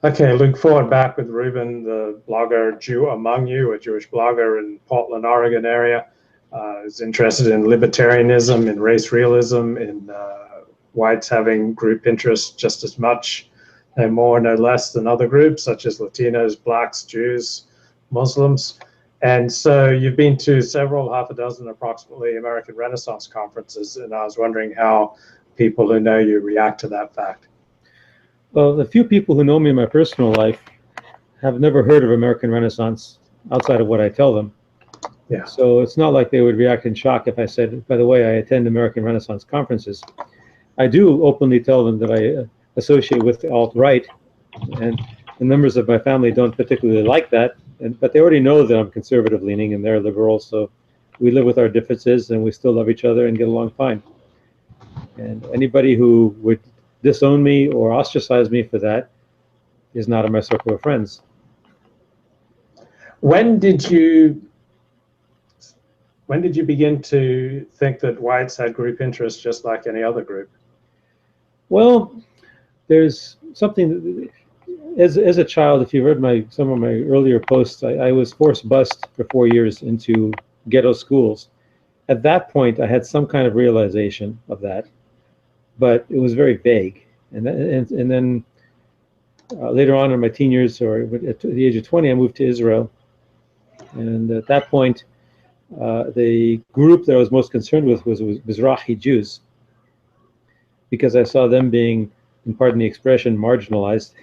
Okay, look forward back with Reuben, the blogger Jew Among You, a Jewish blogger in Portland, Oregon area. Is interested in libertarianism, in race realism, in whites having group interests just as much, no more, no less than other groups such as Latinos, blacks, Jews, Muslims. And so you've been to several, half a dozen approximately, American Renaissance conferences, and I was wondering how people who know you react to that fact. Well, the few people who know me in my personal life have never heard of American Renaissance outside of what I tell them. Yeah. So it's not like they would react in shock if I said, by the way, I attend American Renaissance conferences. I do openly tell them that I associate with the alt-right, and the members of my family don't particularly like that, but they already know that I'm conservative leaning and they're liberal, so we live with our differences and we still love each other and get along fine. And anybody who would disown me or ostracize me for that is not in my circle of friends. When did you begin to think that whites had group interests just like any other group? Well, there's something, as a child, if you read some of my earlier posts, I was forced bused for 4 years into ghetto schools. At that point, I had some kind of realization of that, but it was very vague. And then later on in my teen years, or at the age of 20, I moved to Israel. And at that point, the group that I was most concerned with was Mizrahi Jews, because I saw them being, and pardon the expression, marginalized.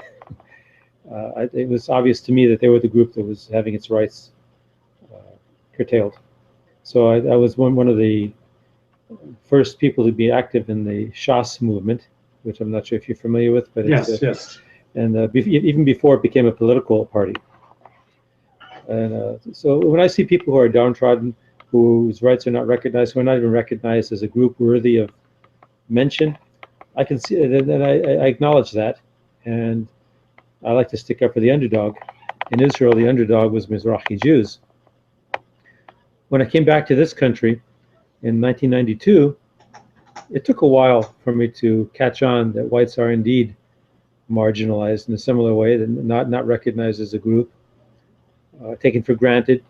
It was obvious to me that they were the group that was having its rights curtailed. So I was one of the first people to be active in the Shas movement, which I'm not sure if you're familiar with, but yes, yes. And even before it became a political party. And so when I see people who are downtrodden, whose rights are not recognized, who are not even recognized as a group worthy of mention, I can see it, and I acknowledge that, and I like to stick up for the underdog. In Israel, the underdog was Mizrahi Jews. When I came back to this country in 1992, it took a while for me to catch on that whites are indeed marginalized in a similar way, and not recognized as a group, taken for granted,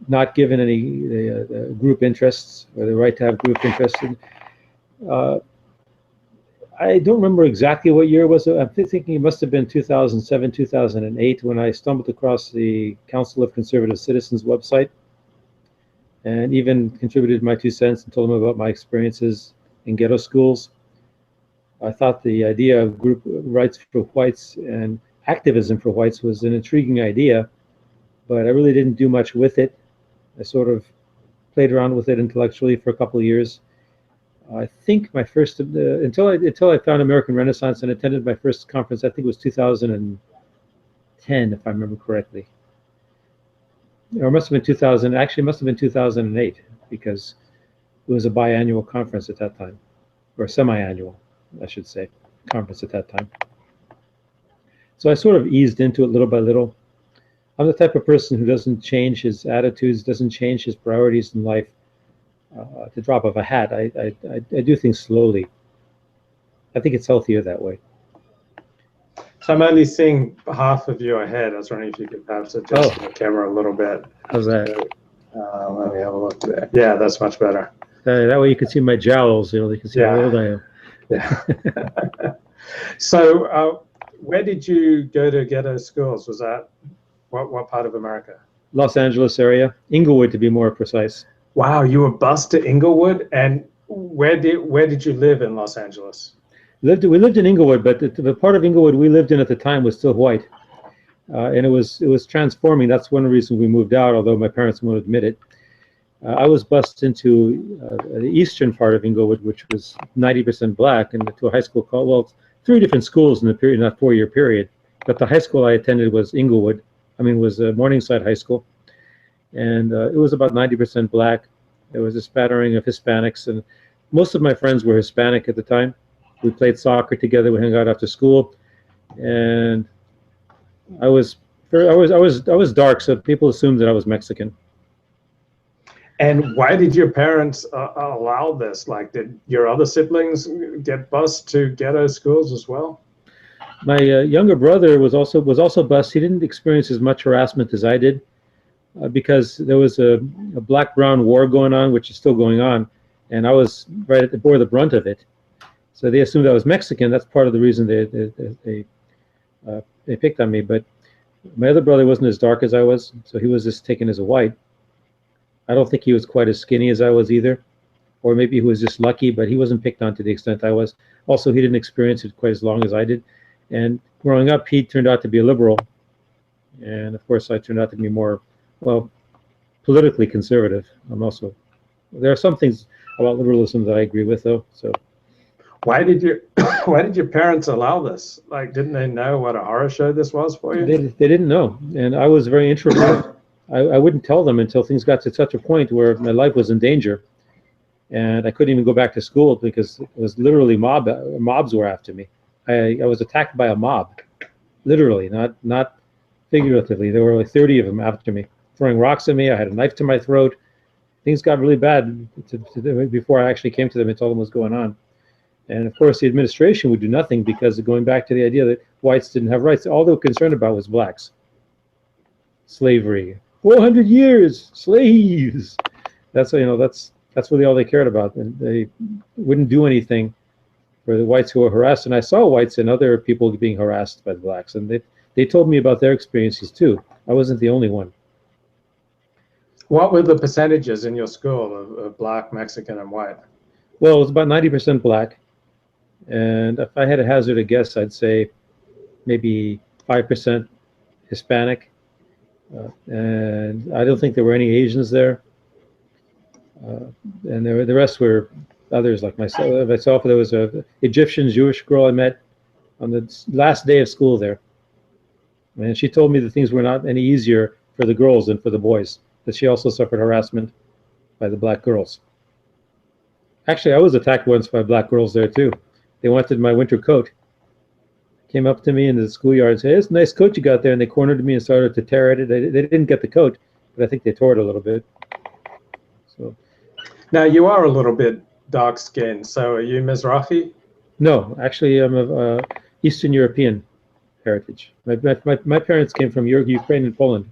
not given any group interests or the right to have group interests. I don't remember exactly what year it was. I'm thinking it must have been 2007, 2008, when I stumbled across the Council of Conservative Citizens website and even contributed my 2 cents and told them about my experiences in ghetto schools. I thought the idea of group rights for whites and activism for whites was an intriguing idea, but I really didn't do much with it. I sort of played around with it intellectually for a couple of years. I think my first, until I found American Renaissance and attended my first conference, I think it was 2010, if I remember correctly. Or it must have been 2000, actually it must have been 2008, because it was a biannual conference at that time, or semi-annual, I should say, conference at that time. So I sort of eased into it little by little. I'm the type of person who doesn't change his attitudes, doesn't change his priorities in life at the drop of a hat. I do things slowly. I think it's healthier that way. So I'm only seeing half of your head. I was wondering if you could perhaps adjust the camera a little bit. How's that? Let me have a look there. Yeah, that's much better. That way you can see my jowls. You know, you can see how old I am. Yeah. So where did you go to ghetto schools? Was that what part of America? Los Angeles area, Inglewood to be more precise. Wow, you were bused to Inglewood, and where did you live in Los Angeles? We lived in Inglewood, but the part of Inglewood we lived in at the time was still white, and it was transforming. That's one reason we moved out, although my parents won't admit it. I was bused into the eastern part of Inglewood, which was 90% black, and to a high school called, well, 3 different schools in the period, not 4-year period, but the high school I attended was Inglewood. Was Morningside High School, and it was about 90% black. There was a spattering of Hispanics, and most of my friends were Hispanic at the time. We played soccer together. We hung out after school, and I was dark, so people assumed that I was Mexican. And why did your parents allow this? Like, did your other siblings get bused to ghetto schools as well? My younger brother was also bused. He didn't experience as much harassment as I did because there was a black-brown war going on, which is still going on, and I was right at the bore the brunt of it. So they assumed I was Mexican. That's part of the reason they picked on me. But my other brother wasn't as dark as I was, so he was just taken as a white. I don't think he was quite as skinny as I was either, or maybe he was just lucky, but he wasn't picked on to the extent I was. Also, he didn't experience it quite as long as I did. And growing up, he turned out to be a liberal. And of course, I turned out to be more, well, politically conservative. There are some things about liberalism that I agree with, though. So, why did your parents allow this? Like, didn't they know what a horror show this was for you? They didn't know, and I was very introverted. I wouldn't tell them until things got to such a point where my life was in danger, and I couldn't even go back to school because it was literally mobs were after me. I was attacked by a mob, literally, not figuratively. There were like 30 of them after me, throwing rocks at me. I had a knife to my throat. Things got really bad before I actually came to them and told them what was going on. And of course, the administration would do nothing because going back to the idea that whites didn't have rights, all they were concerned about was blacks. Slavery, 400 years, slaves. That's really all they cared about, and they wouldn't do anything for the whites who were harassed. And I saw whites and other people being harassed by the blacks, and they told me about their experiences too. I wasn't the only one. What were the percentages in your school of black, Mexican, and white? Well, it was about 90% black. And if I had to hazard a guess, I'd say maybe 5% Hispanic. And I don't think there were any Asians there. And the rest were others like myself. There was an Egyptian Jewish girl I met on the last day of school there. And she told me that things were not any easier for the girls than for the boys, that she also suffered harassment by the black girls. Actually, I was attacked once by black girls there too. They wanted my winter coat. Came up to me in the schoolyard and said, "It's a nice coat you got there." And they cornered me and started to tear at it. They didn't get the coat, but I think they tore it a little bit. So, now you are a little bit dark-skinned. So are you Mizrahi? No, actually, I'm of Eastern European heritage. My parents came from Ukraine and Poland.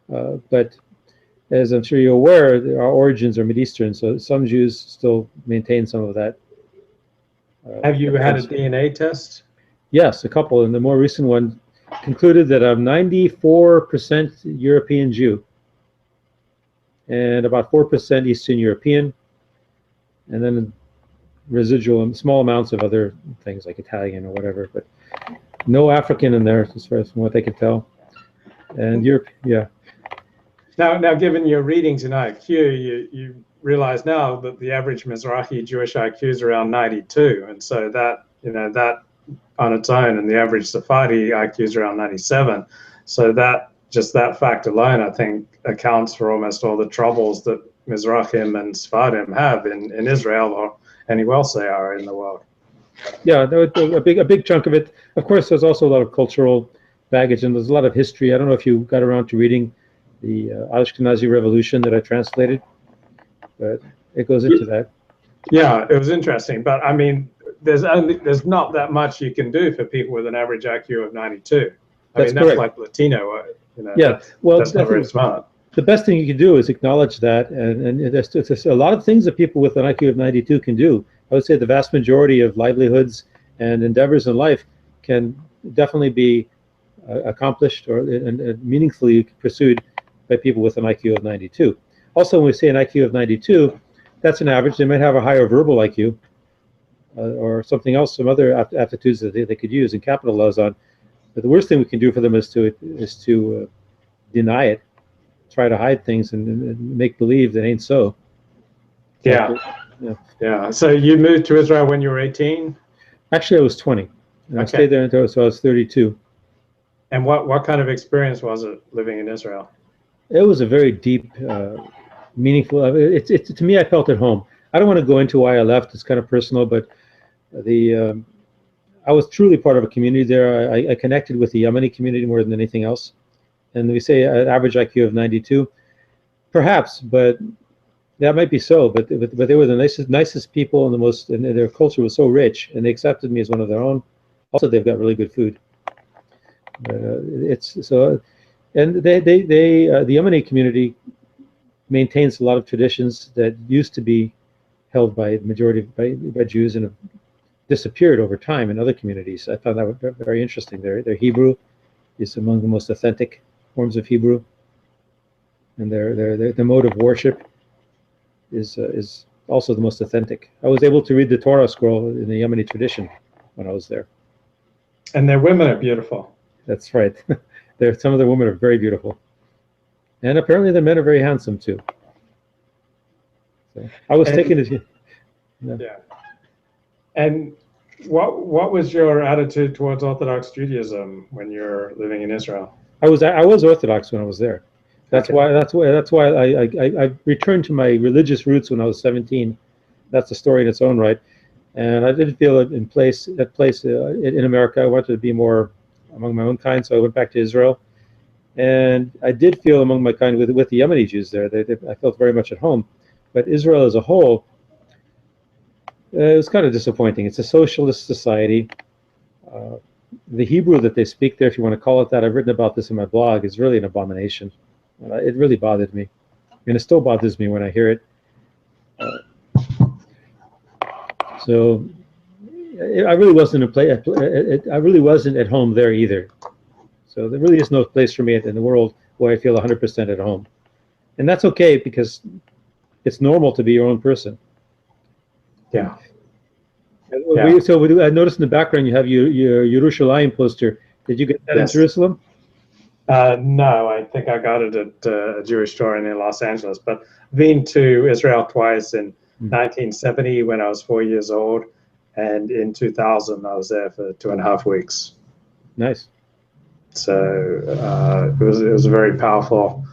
But as I'm sure you're aware, our origins are Mid-Eastern, so some Jews still maintain some of that. Have you had a DNA test? Yes, a couple, and the more recent one concluded that I'm 94% European Jew and about 4% Eastern European, and then residual small amounts of other things like Italian or whatever, but no African in there as far as from what they could tell. And Europe, yeah. Now, given your readings in IQ, you realize now that the average Mizrahi Jewish IQ is around 92, and so that on its own, and the average Sephardi IQ is around 97. So that fact alone, I think, accounts for almost all the troubles that Mizrahim and Sephardim have in Israel or anywhere else they are in the world. Yeah, a big chunk of it. Of course, there's also a lot of cultural baggage, and there's a lot of history. I don't know if you got around to reading the Ashkenazi Revolution that I translated, but it goes into that. Yeah, it was interesting, but I mean, there's not that much you can do for people with an average IQ of 92. That's like Latino. Yeah, that's not very smart. The best thing you can do is acknowledge that, and there's a lot of things that people with an IQ of 92 can do. I would say the vast majority of livelihoods and endeavors in life can definitely be accomplished and meaningfully pursued by people with an IQ of 92. Also, when we say an IQ of 92, that's an average. They might have a higher verbal IQ or something else, some other aptitudes that they could use and capitalize on. But the worst thing we can do for them is to deny it, try to hide things, and make believe that ain't so. Yeah. So you moved to Israel when you were 18? Actually, I was 20. And I stayed there until I was 32. And what kind of experience was it living in Israel? It was a very deep, meaningful. To me, I felt at home. I don't want to go into why I left. It's kind of personal, but I was truly part of a community there. I connected with the Yemeni community more than anything else. And we say an average IQ of 92, perhaps, but that might be so. But they were the nicest people and and their culture was so rich, and they accepted me as one of their own. Also, they've got really good food. It's so, and the Yemeni community maintains a lot of traditions that used to be held by the majority by Jews and have disappeared over time in other communities. I found that very interesting. Their Hebrew is among the most authentic forms of Hebrew, and their mode of worship is also the most authentic. I was able to read the Torah scroll in the Yemeni tradition when I was there. And their women are beautiful. That's right. Some of the women are very beautiful, and apparently the men are very handsome too. So I was taken to. Yeah. And what was your attitude towards Orthodox Judaism when you're living in Israel? I was Orthodox when I was there. That's why I returned to my religious roots when I was 17. That's a story in its own right. And I didn't feel it in America. I wanted to be more among my own kind, so I went back to Israel. And I did feel among my kind with the Yemeni Jews there. I felt very much at home. But Israel as a whole, it was kind of disappointing. It's a socialist society. The Hebrew that they speak there, if you want to call it that, I've written about this in my blog, is really an abomination. It really bothered me. And it still bothers me when I hear it. So I really wasn't I really wasn't at home there either. So there really is no place for me in the world where I feel 100% at home. And that's okay, because it's normal to be your own person. Yeah. So I noticed in the background you have your Yerushalayim poster. Did you get that in Jerusalem? No, I think I got it at a Jewish store in Los Angeles. But been to Israel twice in 1970 when I was 4 years old, and in 2000 I was there for 2.5 weeks. Nice. So it was a very powerful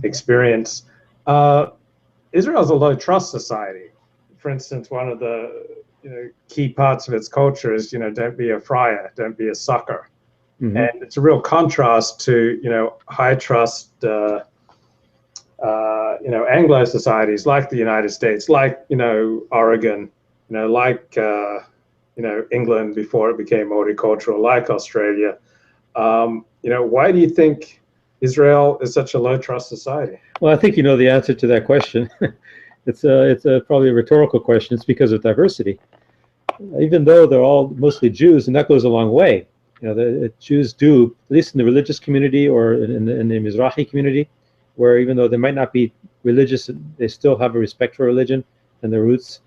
experience. Israel is a low trust society. For instance, one of the key parts of its culture is don't be a friar, don't be a sucker. Mm-hmm. And it's a real contrast to high trust Anglo societies like the United States, like Oregon, like England before it became multicultural, like Australia. Why do you think Israel is such a low trust society? Well, I think you know the answer to that question. It's probably a rhetorical question. It's because of diversity. Even though they're all mostly Jews, and that goes a long way. The Jews do, at least in the religious community or in the Mizrahi community, where even though they might not be religious, they still have a respect for religion and their roots.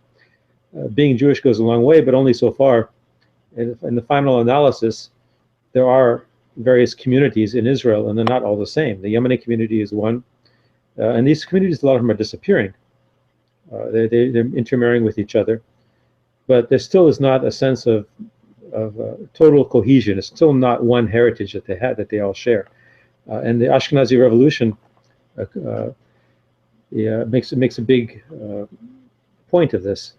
Being Jewish goes a long way, but only so far. And in the final analysis, there are various communities in Israel, and they're not all the same. The Yemeni community is one, and these communities, a lot of them are disappearing. They're intermarrying with each other, but there still is not a sense of total cohesion. It's still not one heritage that they all share. And the Ashkenazi Revolution makes a big point of this,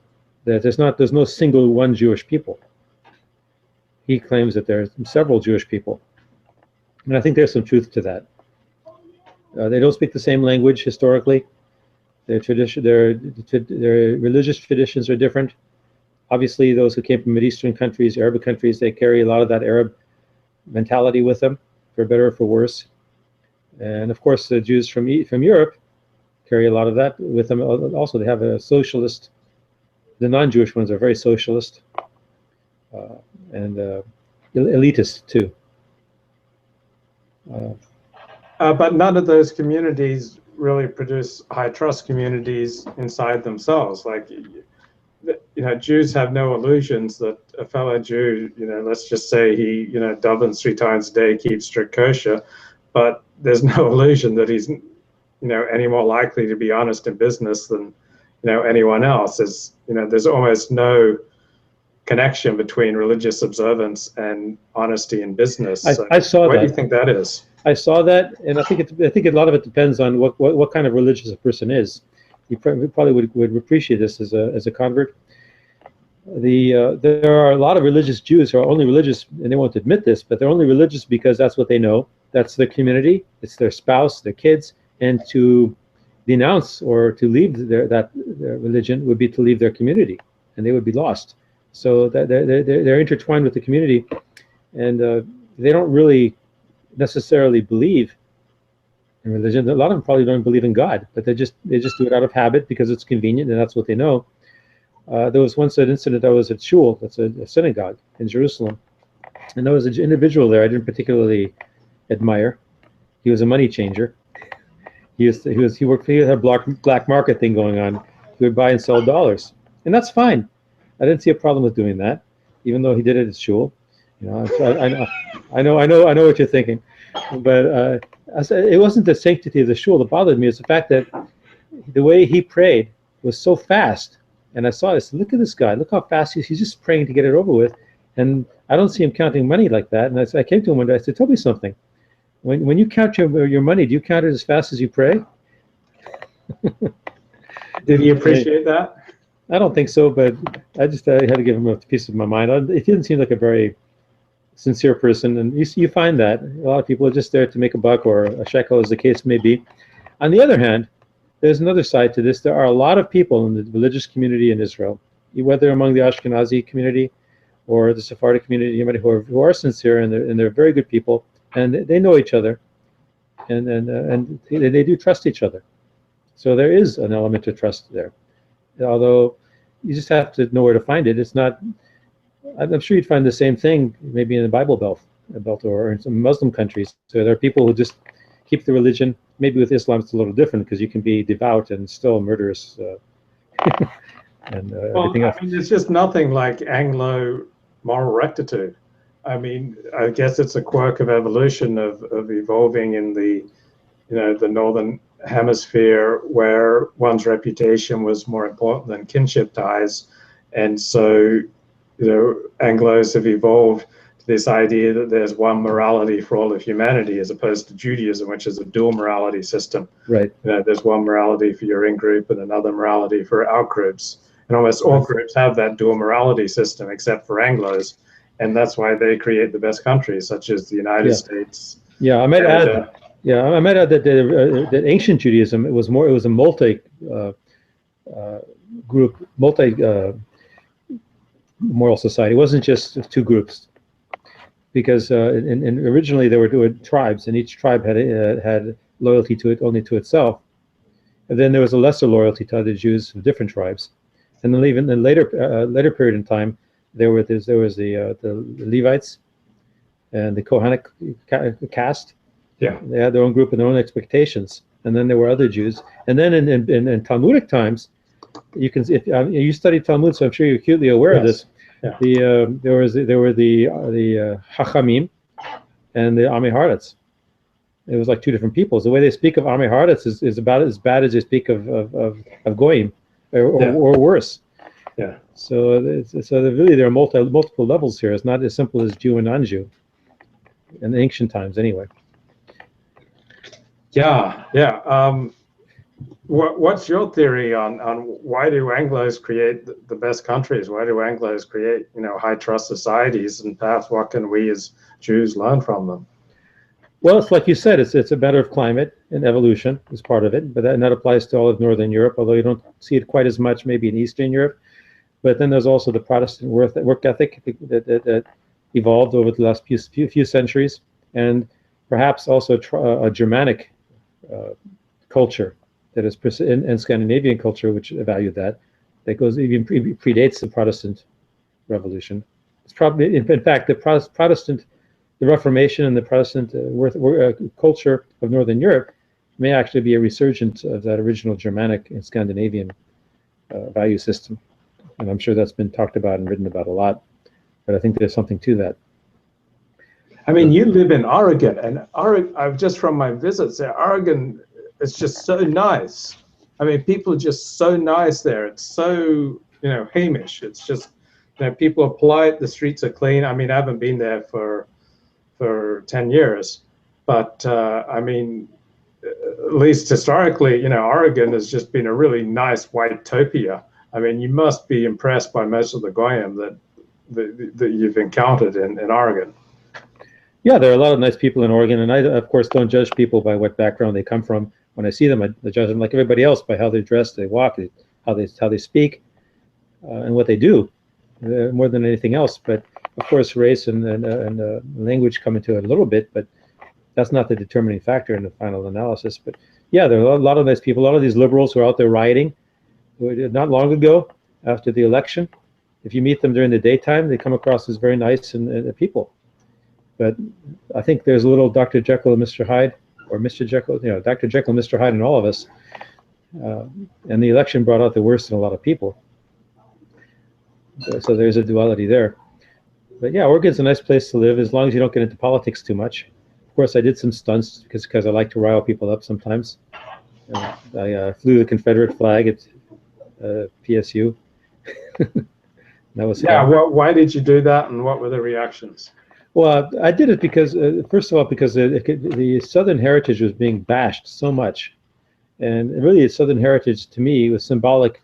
that there's no single one Jewish people. He claims that there are several Jewish people, and I think there's some truth to that. They don't speak the same language historically. Their religious traditions are different. Obviously, those who came from Mideastern countries, Arabic countries, they carry a lot of that Arab mentality with them, for better or for worse. And of course, the Jews from Europe carry a lot of that with them. Also, they have a socialist. The non-Jewish ones are very socialist and elitist too. But none of those communities really produce high trust communities inside themselves. Like, Jews have no illusions that a fellow Jew, let's just say he, davens 3 times a day, keeps strict kosher, but there's no illusion that he's, any more likely to be honest in business than, anyone else. There's almost no connection between religious observance and honesty in business. I saw that. What do you think that is? I saw that, and I think a lot of it depends on what kind of religious a person is. You probably would appreciate this as a convert. There are a lot of religious Jews who are only religious, and they won't admit this, but they're only religious because that's what they know. That's their community. It's their spouse, their kids, and to denounce or to leave their religion would be to leave their community, and they would be lost. So that they're intertwined with the community. and they don't really necessarily believe in religion. A lot of them probably don't believe in God, but they just do it out of habit because it's convenient and that's what they know. There was once an incident. I was at Shul, that's a synagogue in Jerusalem, and there was an individual there I didn't particularly admire. He was a money changer. He had a black market thing going on. He would buy and sell dollars, and that's fine. I didn't see a problem with doing that, even though he did it at Shul. You know, I know what you're thinking, but it wasn't the sanctity of the Shul that bothered me. It's the fact that the way he prayed was so fast, and I said, look at this guy. Look how fast he's just praying to get it over with, and I don't see him counting money like that. And I came to him one day. I said, tell me something. When you count your money, do you count it as fast as you pray? Did he appreciate that? I don't think so, but I had to give him a piece of my mind. It didn't seem like a very sincere person, and you find that a lot of people are just there to make a buck or a shekel, as the case may be. On the other hand, there's another side to this. There are a lot of people in the religious community in Israel, whether among the Ashkenazi community or the Sephardic community, who are sincere, and they're very good people. And they know each other, and they do trust each other. So there is an element of trust there, although you just have to know where to find it. It's not. I'm sure you'd find the same thing maybe in the Bible Belt or in some Muslim countries. So there are people who just keep the religion. Maybe with Islam it's a little different because you can be devout and still murderous and everything else. I mean, it's just nothing like Anglo moral rectitude. I mean, I guess it's a quirk of evolution of evolving in the northern hemisphere where one's reputation was more important than kinship ties, and so Anglos have evolved to this idea that there's one morality for all of humanity, as opposed to Judaism, which is a dual morality system. Right. There's one morality for your in-group and another morality for out-groups, and almost all groups have that dual morality system except for Anglos. And that's why they create the best countries, such as the United States. Yeah, I might add. I might add that ancient Judaism it was a multi moral society. It wasn't just two groups, because originally there were tribes, and each tribe had loyalty only to itself. And then there was a lesser loyalty to other Jews of different tribes. And then even in later period in time, there was the Levites and the Kohanic caste. Yeah, they had their own group and their own expectations. And then there were other Jews. And then in Talmudic times, you can, if you studied Talmud, so I'm sure you're acutely aware of this. Yeah. There were the Chachamim and the Amei Haaretz. It was like two different peoples. The way they speak of Amei Haaretz is about as bad as they speak of Goyim, or worse. Yeah. So there are multiple levels here. It's not as simple as Jew and non-Jew in ancient times, anyway. Yeah. What's your theory on why do Anglos create the best countries? Why do Anglos create high trust societies? And perhaps what can we as Jews learn from them? Well, it's like you said, it's a matter of climate and evolution is part of it, but that applies to all of Northern Europe, although you don't see it quite as much maybe in Eastern Europe. But then there's also the Protestant work ethic that evolved over the last few centuries, and perhaps also a Germanic culture that is and Scandinavian culture, which valued that goes even predates the Protestant Revolution. It's probably, in fact, the Reformation and the Protestant culture of Northern Europe may actually be a resurgence of that original Germanic and Scandinavian value system. And I'm sure that's been talked about and written about a lot, but I think there's something to that. I mean, you live in Oregon, and I've just from my visits there, Oregon is just so nice. I mean, people are just so nice there. It's so, Hamish. It's just, people are polite. The streets are clean. I mean, I haven't been there for 10 years, but I mean, at least historically, Oregon has just been a really nice white topia. I mean, you must be impressed by most of the Goyim that you've encountered in Oregon. Yeah, there are a lot of nice people in Oregon, and I, of course, don't judge people by what background they come from. When I see them, I judge them like everybody else by how they dress, they walk, how they speak, and what they do, more than anything else. But Of course, race and language come into it a little bit, but that's not the determining factor in the final analysis. But yeah, there are a lot of nice people. A lot of these liberals who are out there rioting, not long ago after the election. If you meet them during the daytime, they come across as very nice and people. But I think there's a little Dr. Jekyll and Mr. Hyde, or Mr. Jekyll, Dr. Jekyll and Mr. Hyde in all of us. And the election brought out the worst in a lot of people. So there's a duality there. But yeah, Oregon's a nice place to live as long as you don't get into politics too much. Of course, I did some stunts because I like to rile people up sometimes. I flew the Confederate flag at PSU. That was yeah. Well, why did you do that, and what were the reactions? Well, I did it because, first of all, because the Southern heritage was being bashed so much, and really, the Southern heritage to me was symbolic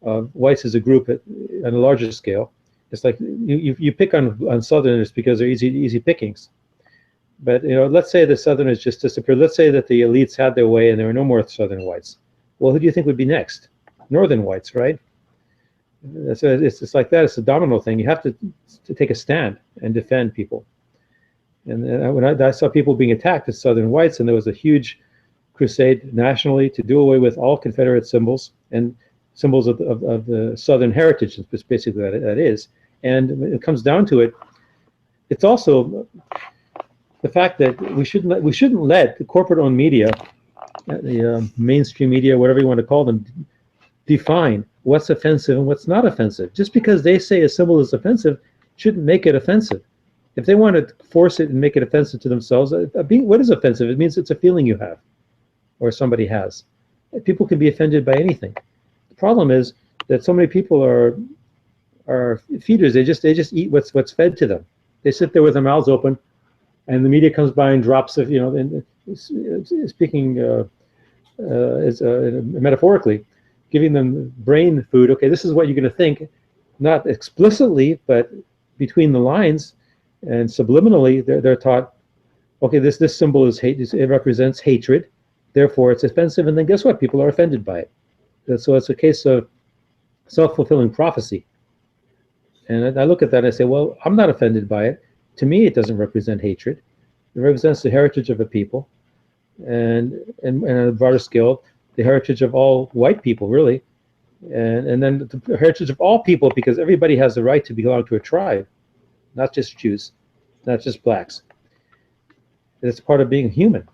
of whites as a group on a larger scale. It's like you pick on Southerners because they're easy pickings. But let's say the Southerners just disappeared. Let's say that the elites had their way and there were no more Southern whites. Well, who do you think would be next? Northern whites, right? So it's just like that. It's a domino thing. You have to take a stand and defend people. And when I saw people being attacked as Southern whites, and there was a huge crusade nationally to do away with all Confederate symbols and symbols of the Southern heritage, is basically that is. And when it comes down to it, it's also the fact that we shouldn't let the corporate-owned media, the mainstream media, whatever you want to call them, define what's offensive and what's not offensive. Just because they say a symbol is offensive shouldn't make it offensive. If they want to force it and make it offensive to themselves, what is offensive? It means it's a feeling you have or somebody has. People can be offended by anything. The problem is that so many people are feeders. They just eat what's fed to them. They sit there with their mouths open, and the media comes by and drops it. Speaking metaphorically, giving them brain food. Okay, this is what you're going to think, not explicitly, but between the lines and subliminally, they're taught, okay, this symbol is hate. It represents hatred, therefore it's offensive. And then guess what? People are offended by it. So it's a case of self-fulfilling prophecy. And I look at that and I say, well, I'm not offended by it. To me, it doesn't represent hatred. It represents the heritage of a people, and on a broader scale, the heritage of all white people, really, and then the heritage of all people, because everybody has the right to belong to a tribe, not just Jews, not just blacks. It's part of being human.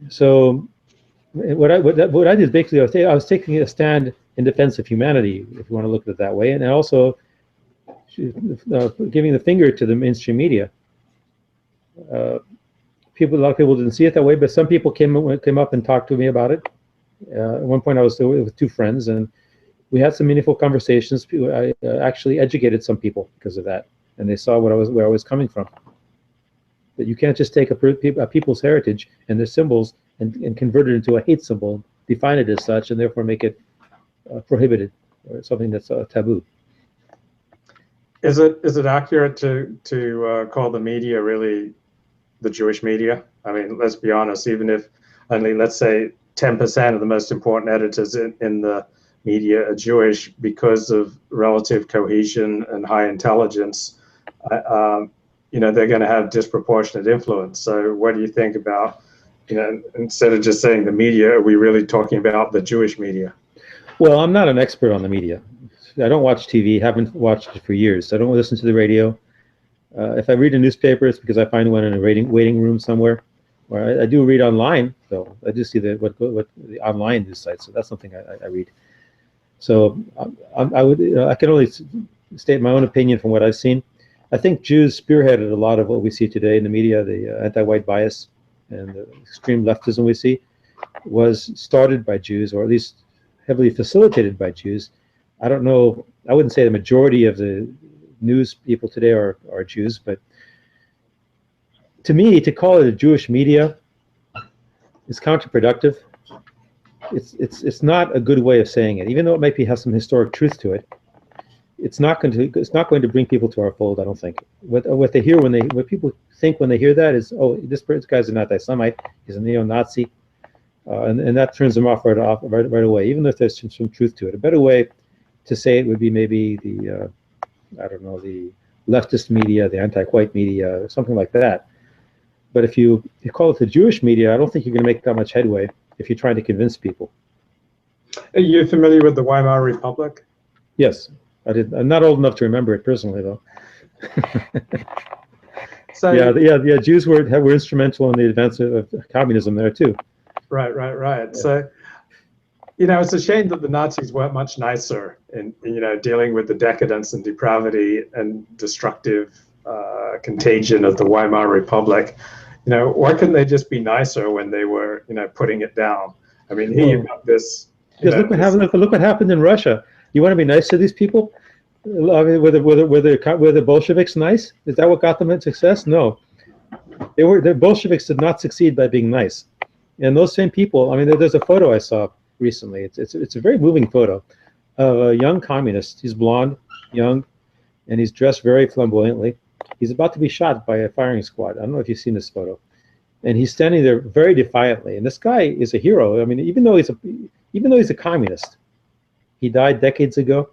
So what I did is basically I was taking a stand in defense of humanity, if you want to look at it that way, and also giving the finger to the mainstream media. A lot of people didn't see it that way, but some people came up and talked to me about it. At one point, I was with two friends, and we had some meaningful conversations. I actually educated some people because of that, and they saw where I was coming from. That you can't just take a people's heritage and their symbols and convert it into a hate symbol, define it as such, and therefore make it prohibited or something that's taboo. Is it accurate to call the media really the Jewish media? I mean, let's be honest. Even if only, let's say, 10% of the most important editors in the media are Jewish, because of relative cohesion and high intelligence, they're going to have disproportionate influence. So what do you think about, instead of just saying the media, are we really talking about the Jewish media? Well, I'm not an expert on the media. I don't watch TV, haven't watched it for years. I don't listen to the radio. If I read a newspaper, it's because I find one in a waiting room somewhere. Or I do read online, though. I do see what the online news sites. So that's something I read. So I can only state my own opinion from what I've seen. I think Jews spearheaded a lot of what we see today in the media. The anti-white bias and the extreme leftism we see was started by Jews, or at least heavily facilitated by Jews. I don't know. I wouldn't say the majority of the news people today are Jews, but to me, to call it a Jewish media is counterproductive. It's not a good way of saying it, even though it might have some historic truth to it. It's not going to bring people to our fold, I don't think. What they hear what people think when they hear that is, oh, this guy's an anti-Semite, he's a neo-Nazi, and that turns them off right away, even if there's some truth to it. A better way to say it would be maybe the leftist media, the anti-white media, something like that. But if you call it the Jewish media, I don't think you're going to make that much headway if you're trying to convince people. Are you familiar with the Weimar Republic? Yes, I'm not old enough to remember it personally, though. So yeah. Jews were instrumental in the advancement of communism there too. Right. Yeah. So, it's a shame that the Nazis weren't much nicer in dealing with the decadence and depravity and destructive contagion of the Weimar Republic. Why couldn't they just be nicer when they were, putting it down? I mean, here you've got this. Because look what happened in Russia. You want to be nice to these people? I mean, were the Bolsheviks nice? Is that what got them in success? No, the Bolsheviks did not succeed by being nice. And those same people. I mean, there's a photo I saw recently. It's a very moving photo of a young communist. He's blonde, young, and he's dressed very flamboyantly. He's about to be shot by a firing squad. I don't know if you've seen this photo. And he's standing there very defiantly. And this guy is a hero. I mean, even though he's a communist, he died decades ago,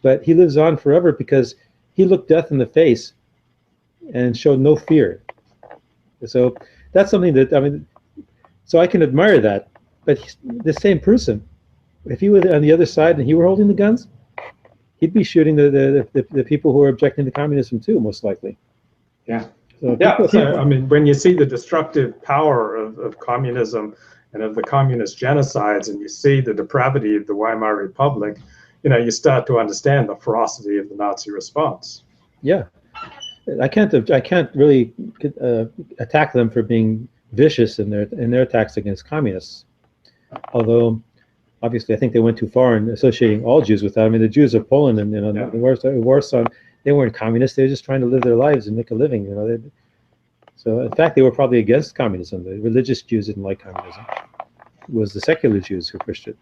but he lives on forever because he looked death in the face and showed no fear. So that's something that, I mean, so I can admire that. But he's the same person. If he were on the other side and he were holding the guns, he'd be shooting the people who are objecting to communism too, most likely. Yeah. So I mean, when you see the destructive power of communism and of the communist genocides, and you see the depravity of the Weimar Republic, you start to understand the ferocity of the Nazi response. Yeah, I can't really attack them for being vicious in their attacks against communists. Although, obviously, I think they went too far in associating all Jews with that. I mean, the Jews of Poland and Warsaw, they weren't communists. They were just trying to live their lives and make a living. So, in fact, they were probably against communism. The religious Jews didn't like communism. It was the secular Jews who pushed it.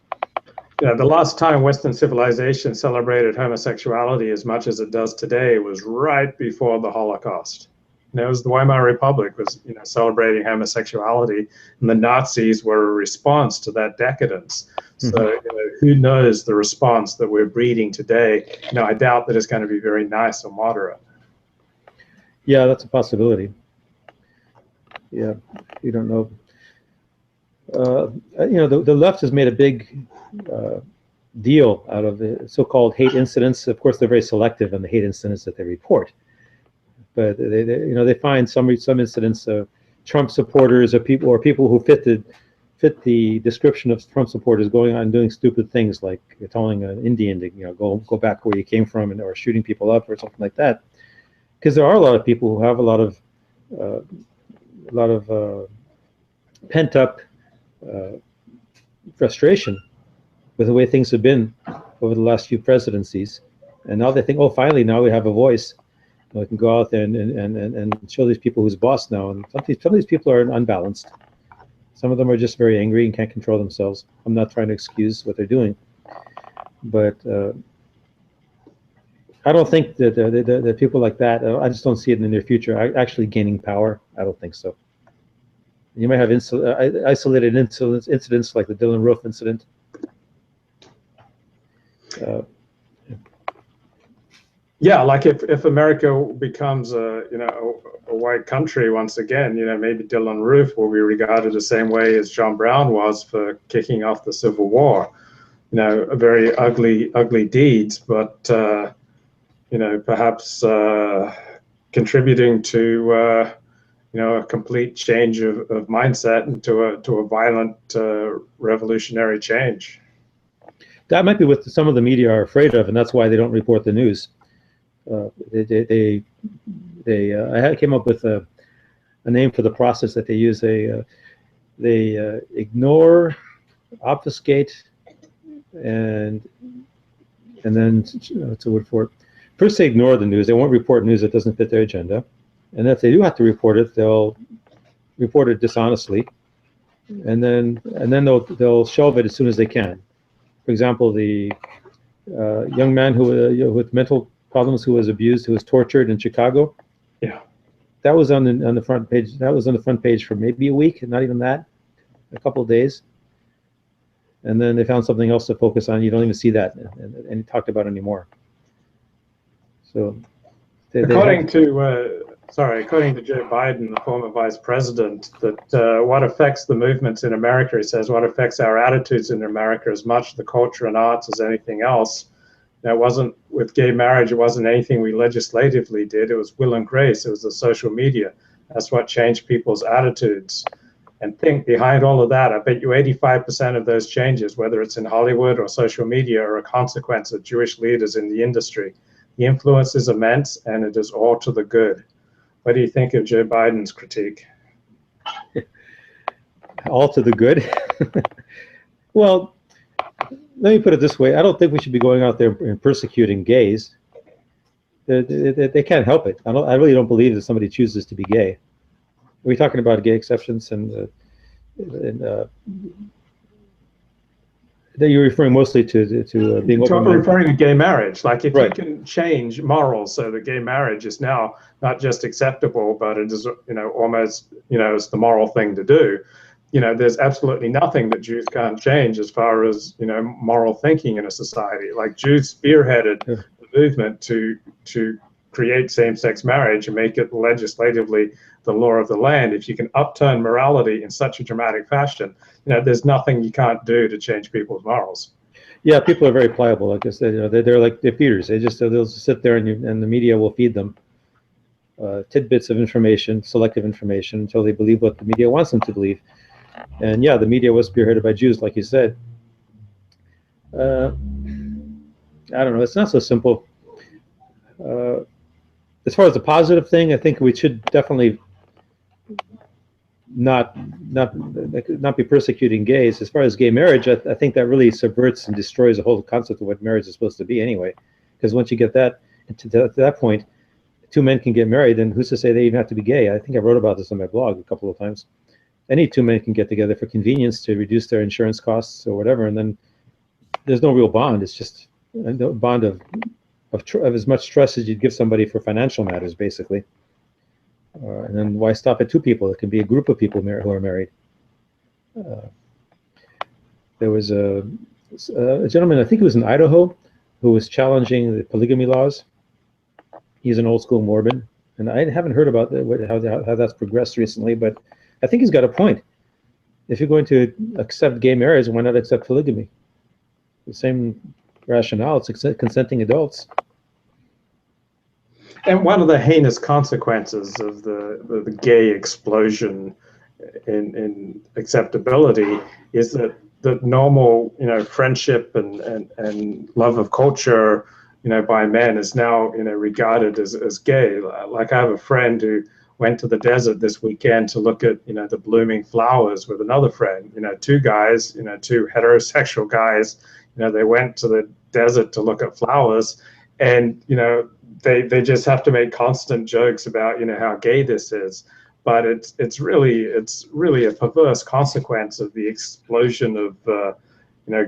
Yeah, the last time Western civilization celebrated homosexuality as much as it does today was right before the Holocaust. It was the Weimar Republic was, celebrating homosexuality, and the Nazis were a response to that decadence. So, who knows the response that we're breeding today? I doubt that it's going to be very nice or moderate. Yeah, that's a possibility. Yeah, you don't know. The left has made a big deal out of the so-called hate incidents. Of course, they're very selective in the hate incidents that they report. But they find some incidents of Trump supporters or people who fit the description of Trump supporters going on doing stupid things like telling an Indian to go back where you came from, or shooting people up or something like that. Because there are a lot of people who have a lot of pent up frustration with the way things have been over the last few presidencies, and now they think, oh, finally, now we have a voice. We can go out there and show these people who's boss now. And some of these people are unbalanced. Some of them are just very angry and can't control themselves. I'm not trying to excuse what they're doing, but I don't think that people like that. I just don't see it in the near future actually gaining power. I don't think so. You might have isolated incidents like the Dylan Roof incident. Yeah, like if America becomes a white country once again, maybe Dylan Roof will be regarded the same way as John Brown was for kicking off the Civil War. A very ugly deeds, but perhaps contributing to a complete change of mindset and to a violent revolutionary change. That might be what some of the media are afraid of, and that's why they don't report the news. I came up with a name for the process that they use. They ignore, obfuscate, and then what's the word for it? First, they ignore the news. They won't report news that doesn't fit their agenda, and if they do have to report it, they'll report it dishonestly, and then they'll shelve it as soon as they can. For example, the young man who with mental problems, who was abused, who was tortured in Chicago. Yeah, that was on the front page. That was on the front page for maybe a week, not even that, a couple of days. And then they found something else to focus on. You don't even see that and talked about anymore. So According to Joe Biden, the former vice president, that what affects the movements in America, he says, what affects our attitudes in America as much the culture and arts as anything else. Now, it wasn't with gay marriage, it wasn't anything we legislatively did. It was will and grace. It was the social media. That's what changed people's attitudes. And think behind all of that, I bet you 85% of those changes, whether it's in Hollywood or social media, are a consequence of Jewish leaders in the industry. The influence is immense, and it is all to the good. What do you think of Joe Biden's critique? All to the good? Well, let me put it this way. I don't think we should be going out there and persecuting gays. They can't help it. I really don't believe that somebody chooses to be gay. Are we talking about gay exceptions and that you're referring mostly to being open-minded? I'm referring to gay marriage. Like if Right. you can change morals so that gay marriage is now not just acceptable, but it is, almost, it's the moral thing to do. There's absolutely nothing that Jews can't change as far as, moral thinking in a society. Like Jews spearheaded the movement to create same-sex marriage and make it legislatively the law of the land. If you can upturn morality in such a dramatic fashion, there's nothing you can't do to change people's morals. Yeah, people are very pliable. Like I said, they're like they're feeders. They'll just sit there and the media will feed them tidbits of information, selective information, until they believe what the media wants them to believe. And yeah, the media was spearheaded by Jews, like you said. I don't know. It's not so simple. As far as the positive thing, I think we should definitely not be persecuting gays. As far as gay marriage, I think that really subverts and destroys the whole concept of what marriage is supposed to be anyway. Because once you get to that point, two men can get married, and who's to say they even have to be gay? I think I wrote about this on my blog a couple of times. Any two men can get together for convenience to reduce their insurance costs or whatever, and then there's no real bond. It's just a bond of as much trust as you'd give somebody for financial matters, basically. And then why stop at two people? It can be a group of people who are married. There was a gentleman, I think he was in Idaho, who was challenging the polygamy laws. He's an old school Mormon, and I haven't heard about how that's progressed recently, but I think he's got a point. If you're going to accept gay marriage, why not accept polygamy? The same rationale. It's consenting adults. And one of the heinous consequences of the gay explosion in acceptability is that the normal, friendship and love of culture, by men is now, regarded as gay. Like I have a friend who went to the desert this weekend to look at, the blooming flowers with another friend. Two guys, two heterosexual guys, they went to the desert to look at flowers, and they just have to make constant jokes about how gay this is. But it's really a perverse consequence of the explosion of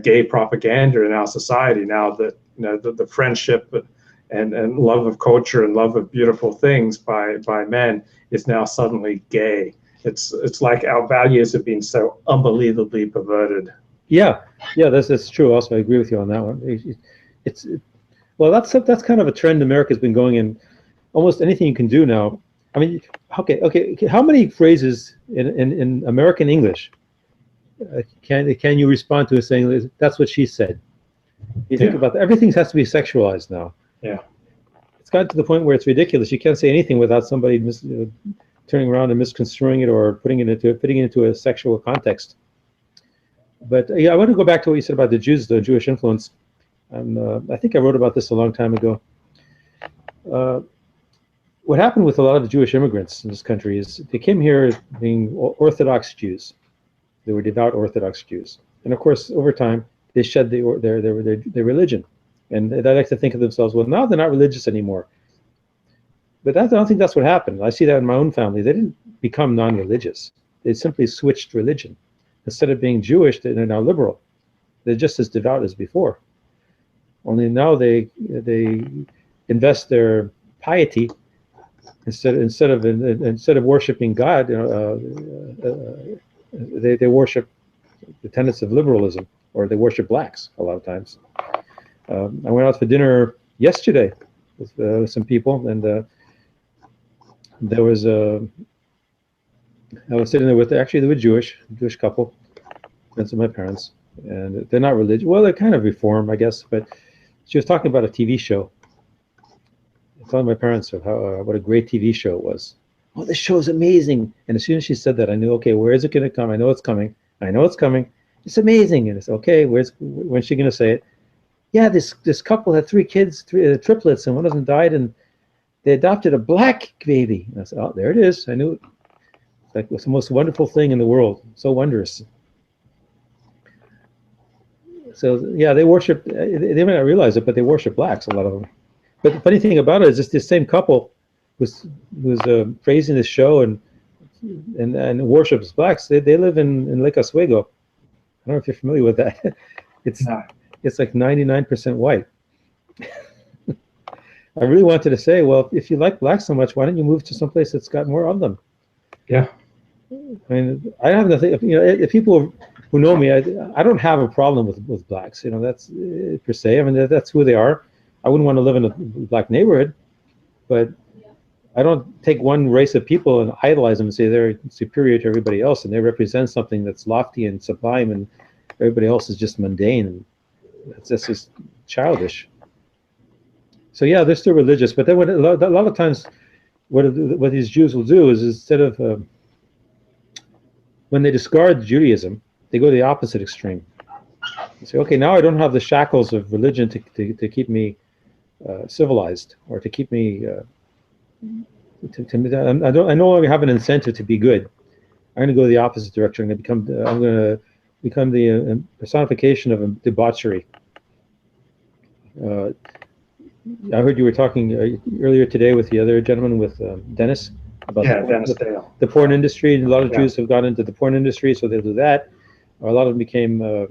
gay propaganda in our society now, that the friendship and love of culture and love of beautiful things by men is now suddenly gay. It's like our values have been so unbelievably perverted. Yeah, that's true. Also, I agree with you on that one. Well, that's kind of a trend America's been going in. Almost anything you can do now. I mean, okay. How many phrases in American English can you respond to saying that's what she said? You think about that. Everything has to be sexualized now. Yeah, it's gotten to the point where it's ridiculous. You can't say anything without somebody turning around and misconstruing it or fitting it into a sexual context. But yeah, I want to go back to what you said about the Jews, the Jewish influence. And I think I wrote about this a long time ago. What happened with a lot of the Jewish immigrants in this country is they came here being Orthodox Jews. They were devout Orthodox Jews. And of course, over time, they shed their religion. And they like to think of themselves, well, now they're not religious anymore. But I don't think that's what happened. I see that in my own family. They didn't become non-religious. They simply switched religion. Instead of being Jewish, they're now liberal. They're just as devout as before. Only now they invest their piety instead of worshiping God. They worship the tenets of liberalism, or they worship blacks a lot of times. I went out for dinner yesterday with some people, and there was I was sitting there with, actually they were Jewish couple, friends of my parents, and they're not religious. Well, they're kind of reform, I guess, but she was talking about a TV show. I told my parents of how what a great TV show it was. Oh, this show is amazing! And as soon as she said that, I knew, okay, where is it going to come? I know it's coming. I know it's coming. It's amazing. And it's okay. When's she going to say it? Yeah, this couple had 3 kids, triplets, and one of them died, and they adopted a black baby. And I said, oh, there it is. I knew it. It's like, it's the most wonderful thing in the world. So wondrous. So yeah, they worship. They may not realize it, but they worship blacks. A lot of them. But the funny thing about it is, this same couple was praising this show and worships blacks. They live in Lake Oswego. I don't know if you're familiar with that. It's like 99% white. I really wanted to say, well, if you like blacks so much, why don't you move to someplace that's got more of them? Yeah. I mean, I have nothing. You know, if people who know me, I don't have a problem with blacks. You know, that's per se. I mean, that's who they are. I wouldn't want to live in a black neighborhood, but I don't take one race of people and idolize them and say they're superior to everybody else and they represent something that's lofty and sublime, and everybody else is just mundane, and that's just childish. So yeah, they're still religious, but then a lot of times, what these Jews will do is, instead of when they discard Judaism, they go to the opposite extreme. They say, okay, now I don't have the shackles of religion to keep me civilized, or to keep me. I no longer have an incentive to be good. I'm going to go the opposite direction. I'm going to become the personification of debauchery. I heard you were talking earlier today with the other gentleman, with Dennis, about Dennis Dale. The porn industry. A lot of Jews have gone into the porn industry, so they'll do that. A lot of them became going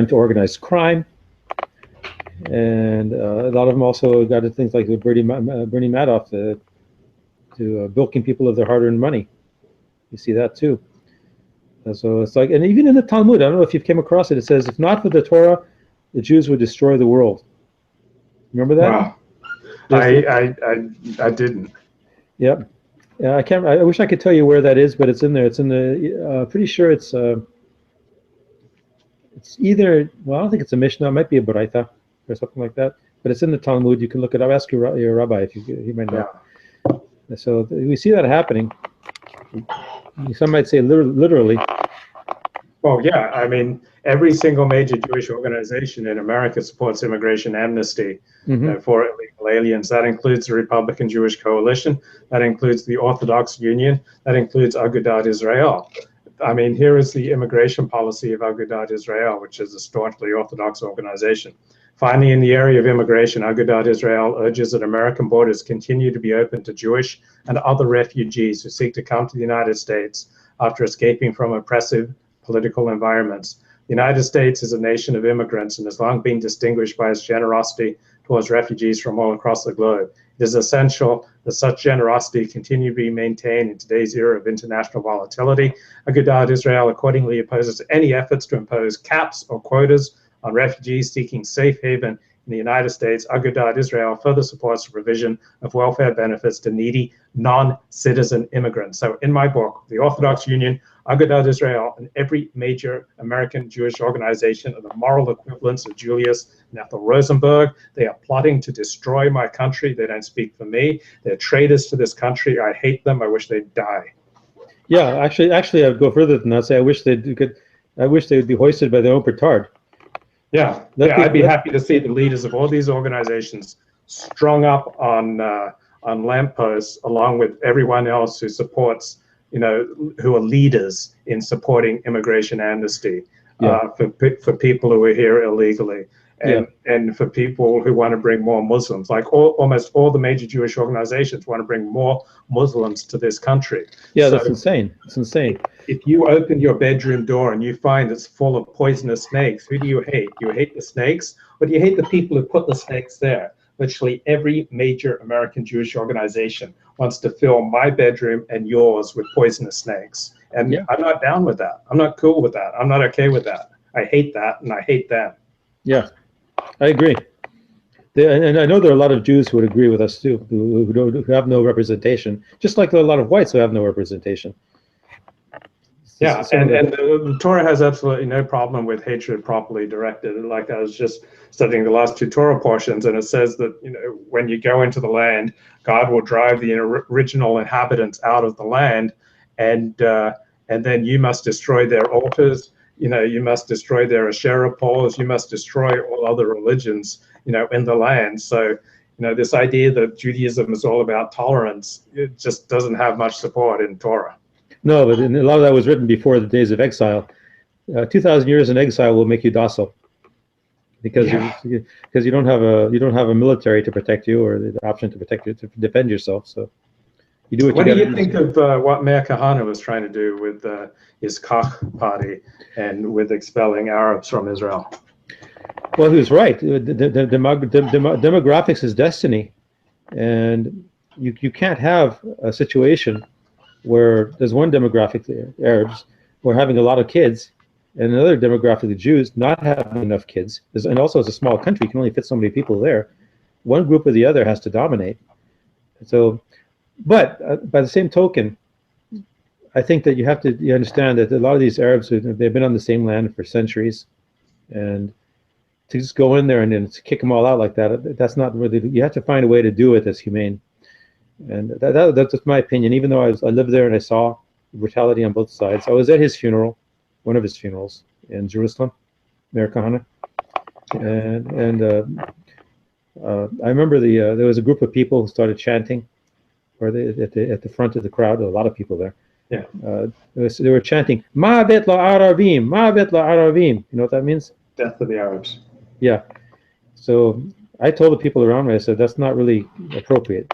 to organized crime, and a lot of them also got into things like with Bernie Madoff, to bilking people of their hard-earned money. You see that too. And so it's like, and even in the Talmud, I don't know if you've came across it. It says, if not for the Torah, the Jews would destroy the world. Remember that? Wow. I didn't. Yep. Yeah, I can't. I wish I could tell you where that is, but it's in there. It's in the. Pretty sure it's either. Well, I don't think it's a Mishnah. It might be a Baraita or something like that. But it's in the Talmud. You can look it up. Ask your rabbi if he might know. Yeah. So we see that happening. Some might say literally. Well, yeah. I mean, every single major Jewish organization in America supports immigration amnesty for illegal aliens. That includes the Republican Jewish Coalition. That includes the Orthodox Union. That includes Agudat Israel. I mean, here is the immigration policy of Agudat Israel, which is a staunchly Orthodox organization. Finally, in the area of immigration, Agudat Israel urges that American borders continue to be open to Jewish and other refugees who seek to come to the United States after escaping from oppressive political environments. The United States is a nation of immigrants and has long been distinguished by its generosity towards refugees from all across the globe. It is essential that such generosity continue to be maintained in today's era of international volatility. Agudat Israel accordingly opposes any efforts to impose caps or quotas on refugees seeking safe haven in the United States. Agudat Israel further supports the provision of welfare benefits to needy non-citizen immigrants. So in my book, The Orthodox Union, Agudat Israel, and every major American Jewish organization are the moral equivalents of Julius and Ethel Rosenberg. They are plotting to destroy my country. They don't speak for me. They're traitors to this country. I hate them. I wish they'd die. Yeah, actually, I'd go further than that. Say, I wish they would be hoisted by their own petard. Yeah, I'd be happy to see the leaders of all these organizations strung up on lampposts, along with everyone else who supports, who are leaders in supporting immigration amnesty for people who are here illegally, and for people who want to bring more Muslims. Like almost all the major Jewish organizations want to bring more Muslims to this country. Yeah, so that's insane. It's insane. If you open your bedroom door and you find it's full of poisonous snakes, who do you hate? Do you hate the snakes, or do you hate the people who put the snakes there? Literally every major American Jewish organization wants to fill my bedroom and yours with poisonous snakes. And I'm not down with that. I'm not cool with that. I'm not okay with that. I hate that, and I hate them. Yeah, I agree. And I know there are a lot of Jews who would agree with us too, who have no representation, just like there are a lot of whites who have no representation. Yeah, and the Torah has absolutely no problem with hatred properly directed. Like I was just studying the last two Torah portions, and it says that, you know, when you go into the land, God will drive the original inhabitants out of the land, and then you must destroy their altars. You know, you must destroy their Asherah poles. You must destroy all other religions, you know, in the land. So, you know, this idea that Judaism is all about tolerance, it just doesn't have much support in Torah. No, but a lot of that was written before the days of exile. 2,000 years in exile will make you docile, because you don't have a military to protect you, or the option to protect you, to defend yourself. So you do what do you think of what Meir Kahane was trying to do with his Kach party and with expelling Arabs from Israel? Well, he was right. Demographics is destiny, and you can't have a situation where there's one demographic, the Arabs, who are having a lot of kids, and another demographic, the Jews, not having enough kids. And also, it's a small country; you can only fit so many people there. One group or the other has to dominate. So, but by the same token, I think that you understand that a lot of these Arabs, they've been on the same land for centuries, and to just go in there and then kick them all out like that, that's not really. You have to find a way to do it that's humane. And that's just my opinion. Even though I lived there and I saw brutality on both sides, I was at his funeral, one of his funerals in Jerusalem, Meir Kahane, and I remember there was a group of people who started chanting, at the front of the crowd, a lot of people there. Yeah. They were chanting "Ma'avet la'Aravim, Ma'avet la'Aravim." You know what that means? Death of the Arabs. Yeah. So I told the people around me, I said, that's not really appropriate.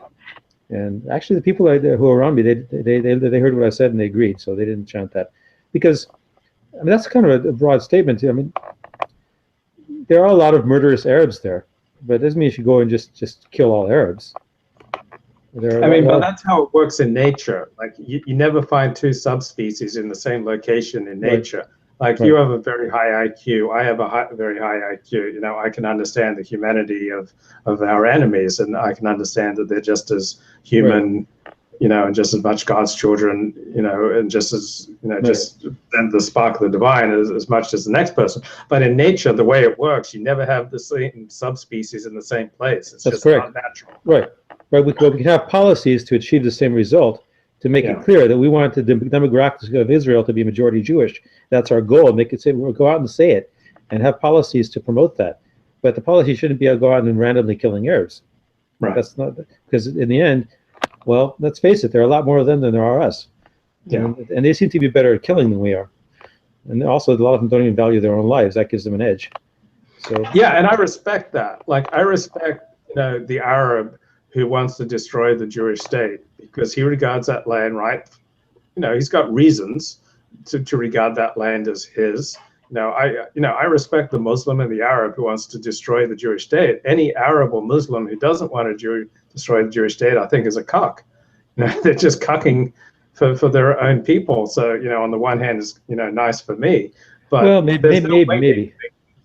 And actually, the people who were around me, they heard what I said and they agreed, so they didn't chant that. Because, I mean, that's kind of a broad statement. I mean, there are a lot of murderous Arabs there, but it doesn't mean you should go and just kill all Arabs. But that's how it works in nature. Like, you never find two subspecies in the same location in nature. Right. Like, you have a very high IQ, I have a very high IQ. You know, I can understand the humanity of our enemies, and I can understand that they're just as human, right, you know, and just as much God's children, you know, and just as, you know, right, just then the spark of the divine as much as the next person. But in nature, the way it works, you never have the same subspecies in the same place. It's just not natural. Right. Right. We can have policies to achieve the same result, to make it clear that we want the demographics of Israel to be majority Jewish. That's our goal. Make it say, we'll go out and say it, and have policies to promote that. But the policy shouldn't be go out and randomly killing Arabs. Right. That's not, because in the end, well, let's face it, there are a lot more of them than there are us. Yeah. And they seem to be better at killing than we are. And also, a lot of them don't even value their own lives. That gives them an edge. So yeah, and I respect that. Like, I respect, you know, the Arab who wants to destroy the Jewish state, because he regards that land, right? You know, he's got reasons to regard that land as his. I respect the Muslim and the Arab who wants to destroy the Jewish state. Any Arab or Muslim who doesn't want to destroy the Jewish state, I think, is a cuck. You know, they're just cucking for their own people. So, you know, on the one hand, it's, you know, nice for me, but well, maybe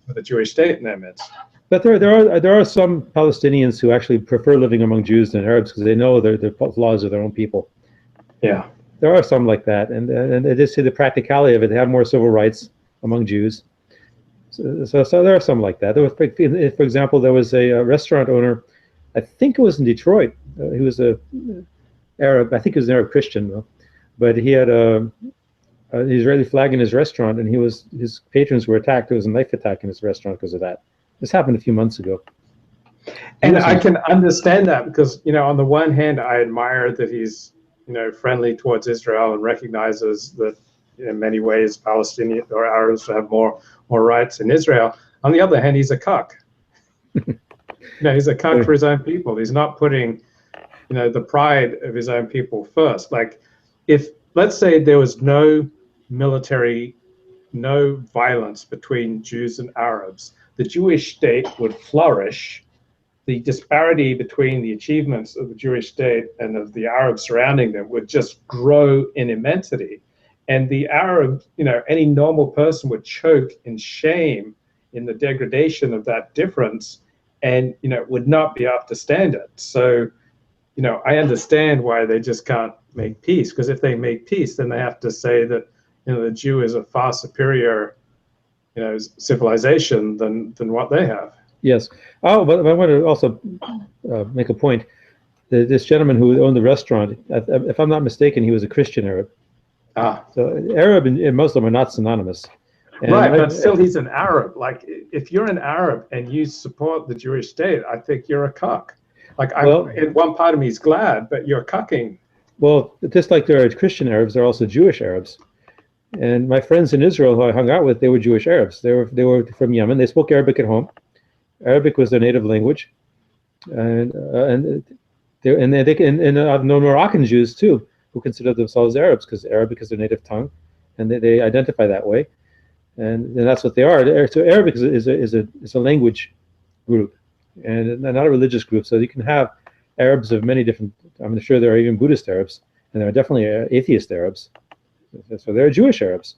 for the Jewish state in their midst. But there are some Palestinians who actually prefer living among Jews than Arabs, because they know the flaws of their own people. Yeah, there are some like that, and they just see the practicality of it. They have more civil rights among Jews. So there are some like that. There was, for example, there was a restaurant owner, I think it was in Detroit. He was a Arab. I think he was an Arab Christian, though. But he had an Israeli flag in his restaurant, and his patrons were attacked. There was a knife attack in his restaurant because of that. This happened a few months ago. And I can understand that, because, you know, on the one hand, I admire that he's, you know, friendly towards Israel and recognizes that in many ways Palestinian or Arabs have more rights in Israel. On the other hand, he's a cuck. You know, he's a cuck for his own people. He's not putting, you know, the pride of his own people first. Like, if, let's say, there was no violence between Jews and Arabs, the Jewish state would flourish. The disparity between the achievements of the Jewish state and of the Arabs surrounding them would just grow in immensity. And the Arab, you know, any normal person would choke in shame in the degradation of that difference, and would not be up to standard. So I understand why they just can't make peace, because if they make peace, then they have to say that the Jew is a far superior civilization than what they have. Yes. Oh, but I want to also make a point. This gentleman who owned the restaurant, if I'm not mistaken, he was a Christian Arab. Ah. So Arab and Muslim are not synonymous. And right, but still he's an Arab. Like, if you're an Arab and you support the Jewish state, I think you're a cuck. Like, in one part of me is glad, but you're cucking. Well, just like there are Christian Arabs, there are also Jewish Arabs. And my friends in Israel who I hung out with, they were Jewish Arabs. They were from Yemen. They spoke Arabic at home. Arabic was their native language, and I've known Moroccan Jews too who consider themselves Arabs because Arabic is their native tongue, and they identify that way, and that's what they are. So Arabic is a language group, and not a religious group. So you can have Arabs of many different. I'm sure there are even Buddhist Arabs, and there are definitely atheist Arabs. So there are Jewish Arabs.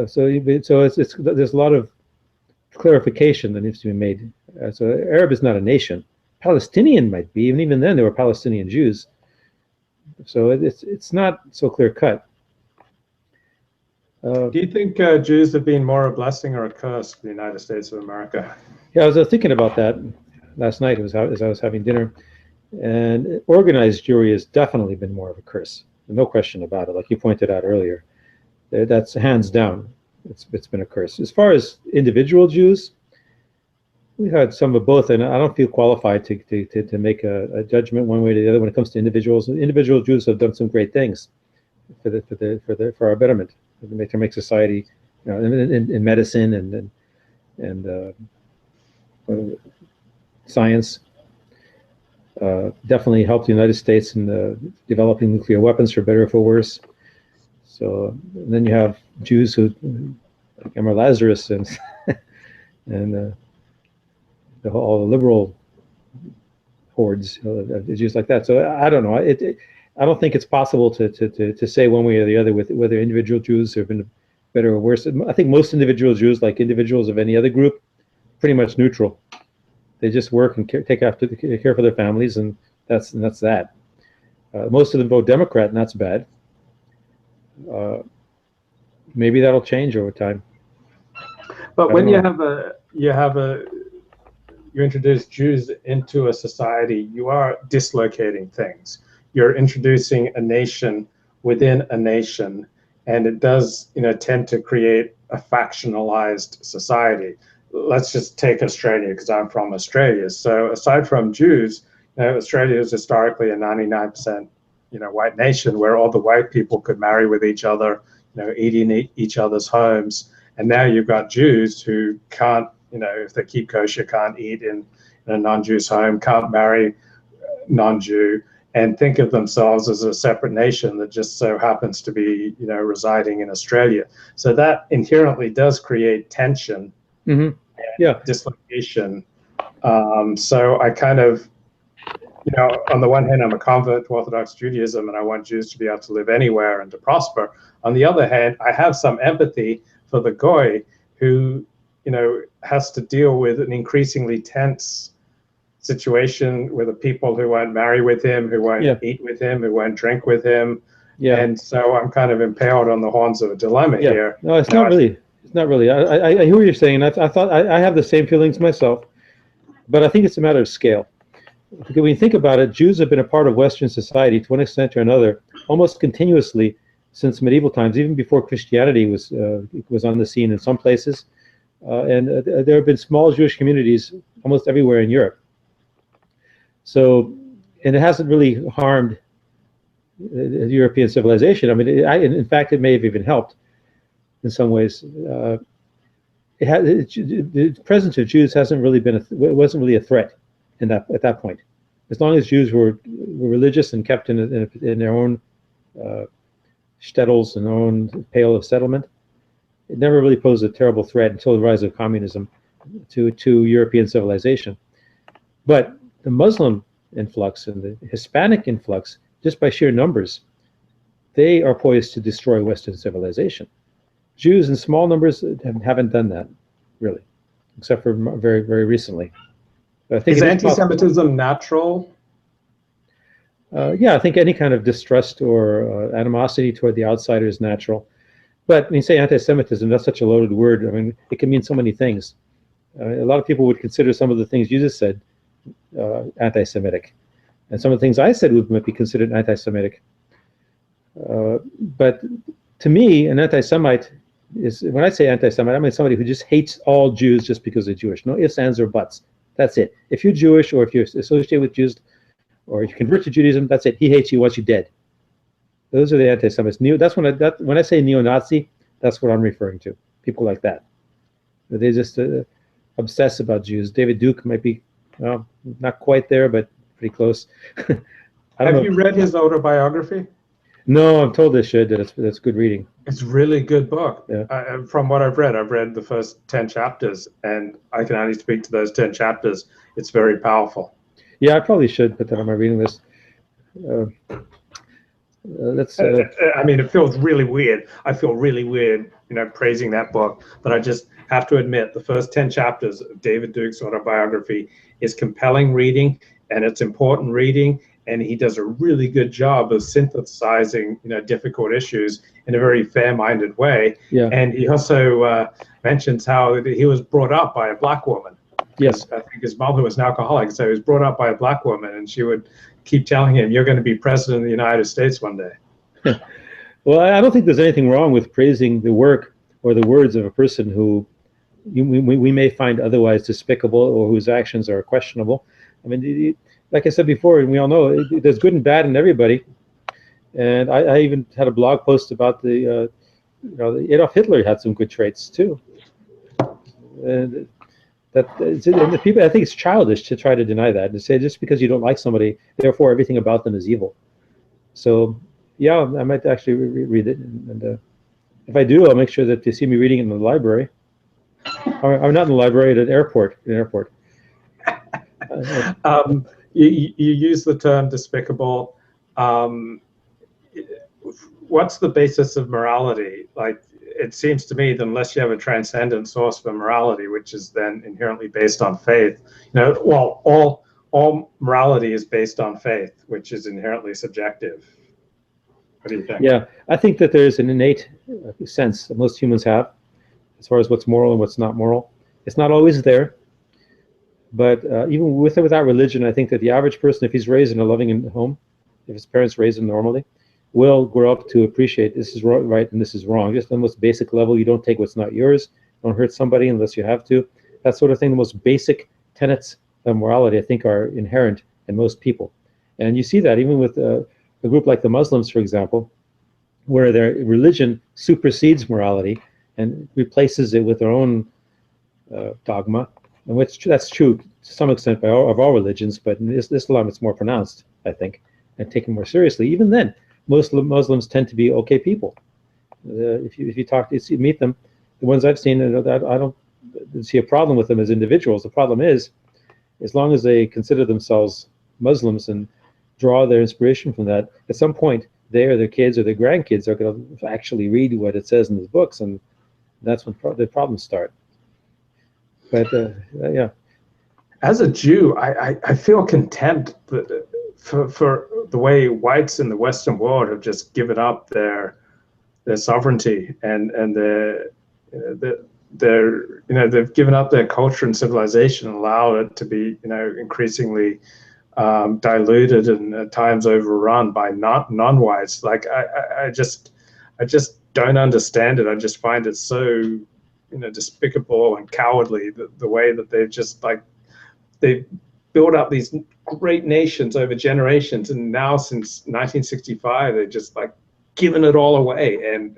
So there's a lot of clarification that needs to be made. So Arab is not a nation. Palestinian might be, and even then there were Palestinian Jews. So it's not so clear cut. Do you think Jews have been more a blessing or a curse for the United States of America? Yeah, I was thinking about that last night as I was having dinner, and organized Jewry has definitely been more of a curse. No question about it. Like you pointed out earlier, that's hands down. It's been a curse. As far as individual Jews, we've had some of both, and I don't feel qualified to make a judgment one way or the other when it comes to individuals. Individual Jews have done some great things for our betterment, to make society, in medicine and science. Definitely helped the United States in developing nuclear weapons, for better or for worse. So then you have Jews who, like Emma Lazarus and all the liberal hordes of Jews like that. So I don't know. I don't think it's possible to say one way or the other with whether individual Jews have been better or worse. I think most individual Jews, like individuals of any other group, pretty much neutral. They just work and care for their families, and that's that. Most of them vote Democrat, and that's bad. Maybe that'll change over time. But when you introduce Jews into a society, you are dislocating things. You're introducing a nation within a nation, and it does tend to create a factionalized society. Let's just take Australia, because I'm from Australia. So aside from Jews, Australia is historically a 99% white nation, where all the white people could marry with each other, eat in each other's homes. And now you've got Jews who can't, if they keep kosher, can't eat in a non-Jew's home, can't marry non-Jew, and think of themselves as a separate nation that just so happens to be, residing in Australia. So that inherently does create tension. Mm-hmm. And dislocation. So I kind of, on the one hand, I'm a convert to Orthodox Judaism, and I want Jews to be able to live anywhere and to prosper. On the other hand, I have some empathy for the Goy who, has to deal with an increasingly tense situation with the people who won't marry with him, who won't eat with him, who won't drink with him. Yeah. And so I'm kind of impaled on the horns of a dilemma here. No, it's not really. It's not really. I hear what you're saying. I thought I have the same feelings myself, but I think it's a matter of scale. Because when you think about it, Jews have been a part of Western society to one extent or another almost continuously since medieval times, even before Christianity was on the scene in some places. And there have been small Jewish communities almost everywhere in Europe. So, and it hasn't really harmed European civilization. I mean, in fact, it may have even helped in some ways. The presence of Jews hasn't really been wasn't really a threat at that point. As long as Jews were religious and kept in their own shtetls and their own pale of settlement, it never really posed a terrible threat until the rise of communism to European civilization. But the Muslim influx and the Hispanic influx, just by sheer numbers, they are poised to destroy Western civilization. Jews in small numbers haven't done that, really, except for very, very recently. I think Is it is possible. anti-Semitism natural? Yeah, I think any kind of distrust or animosity toward the outsider is natural. But when you say anti-Semitism, that's such a loaded word. I mean, it can mean so many things. A lot of people would consider some of the things you just said anti-Semitic. And some of the things I said might be considered anti-Semitic. But to me, an anti-Semite is, when I say anti-Semite, I mean somebody who just hates all Jews just because they're Jewish. No ifs, ands, or buts. That's it. If you're Jewish, or if you're associated with Jews, or if you convert to Judaism, that's it. He hates you, wants you dead. Those are the anti-Semites. When I say neo-Nazi, that's what I'm referring to. People like that. They just obsess about Jews. David Duke might be, well, not quite there, but pretty close. Have you read his autobiography? No, I'm told I should. That's good reading. It's a really good book. Yeah. From what I've read the first 10 chapters, and I can only speak to those 10 chapters. It's very powerful. Yeah, I probably should put that on my reading list. I mean, it feels really weird. I feel really weird, praising that book. But I just have to admit, the first 10 chapters of David Duke's autobiography is compelling reading, and it's important reading. And he does a really good job of synthesizing, difficult issues in a very fair-minded way. Yeah. And he also mentions how he was brought up by a black woman. Yes. I think his mother was an alcoholic, so he was brought up by a black woman, and she would keep telling him, "You're going to be president of the United States one day." Well, I don't think there's anything wrong with praising the work or the words of a person who we may find otherwise despicable or whose actions are questionable. I mean, like I said before, and we all know, there's good and bad in everybody. And I even had a blog post about Adolf Hitler had some good traits too. And the people, I think it's childish to try to deny that and to say just because you don't like somebody, therefore everything about them is evil. So yeah, I might actually read it, and if I do, I'll make sure that you see me reading it in the library. Or not in the library, at an airport. You use the term despicable. What's the basis of morality? Like, it seems to me that unless you have a transcendent source for morality, which is then inherently based on faith, well, all morality is based on faith, which is inherently subjective. What do you think? Yeah, I think that there's an innate sense that most humans have as far as what's moral and what's not moral. It's not always there, but even with or without religion, I think that the average person, if he's raised in a loving home, if his parents raise him normally, will grow up to appreciate this is right and this is wrong. Just on the most basic level, you don't take what's not yours, don't hurt somebody unless you have to. That sort of thing, the most basic tenets of morality, I think, are inherent in most people. And you see that even with a group like the Muslims, for example, where their religion supersedes morality and replaces it with their own dogma, and that's true to some extent of all religions, but in Islam it's more pronounced, I think, and taken more seriously. Even then, most Muslims tend to be okay people. If you meet them, the ones I've seen, I don't see a problem with them as individuals. The problem is, as long as they consider themselves Muslims and draw their inspiration from that, at some point they or their kids or their grandkids are going to actually read what it says in the books, and that's when the problems start. But yeah. As a Jew, I feel contempt for the way whites in the Western world have just given up their sovereignty and they've given up their culture and civilization and allowed it to be increasingly diluted and at times overrun by non-whites. Like I just don't understand it. I just find it so despicable and cowardly, the way that they've built up these great nations over generations, and now since 1965 they've just given it all away, and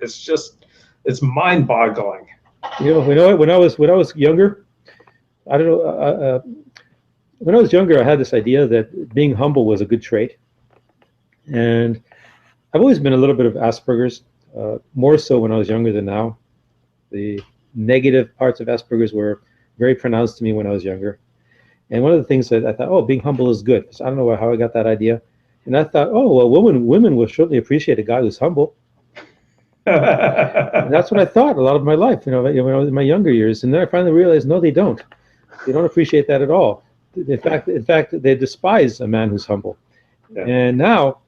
it's mind-boggling. When I was younger, I don't know. When I was younger, I had this idea that being humble was a good trait, and I've always been a little bit of Asperger's, more so when I was younger than now. The negative parts of Asperger's were very pronounced to me when I was younger. And one of the things that I thought, oh, being humble is good. So I don't know how I got that idea. And I thought, oh, well, women will certainly appreciate a guy who's humble. And that's what I thought a lot of my life, when I was in my younger years. And then I finally realized, no, they don't. They don't appreciate that at all. in fact, they despise a man who's humble. Yeah. And now,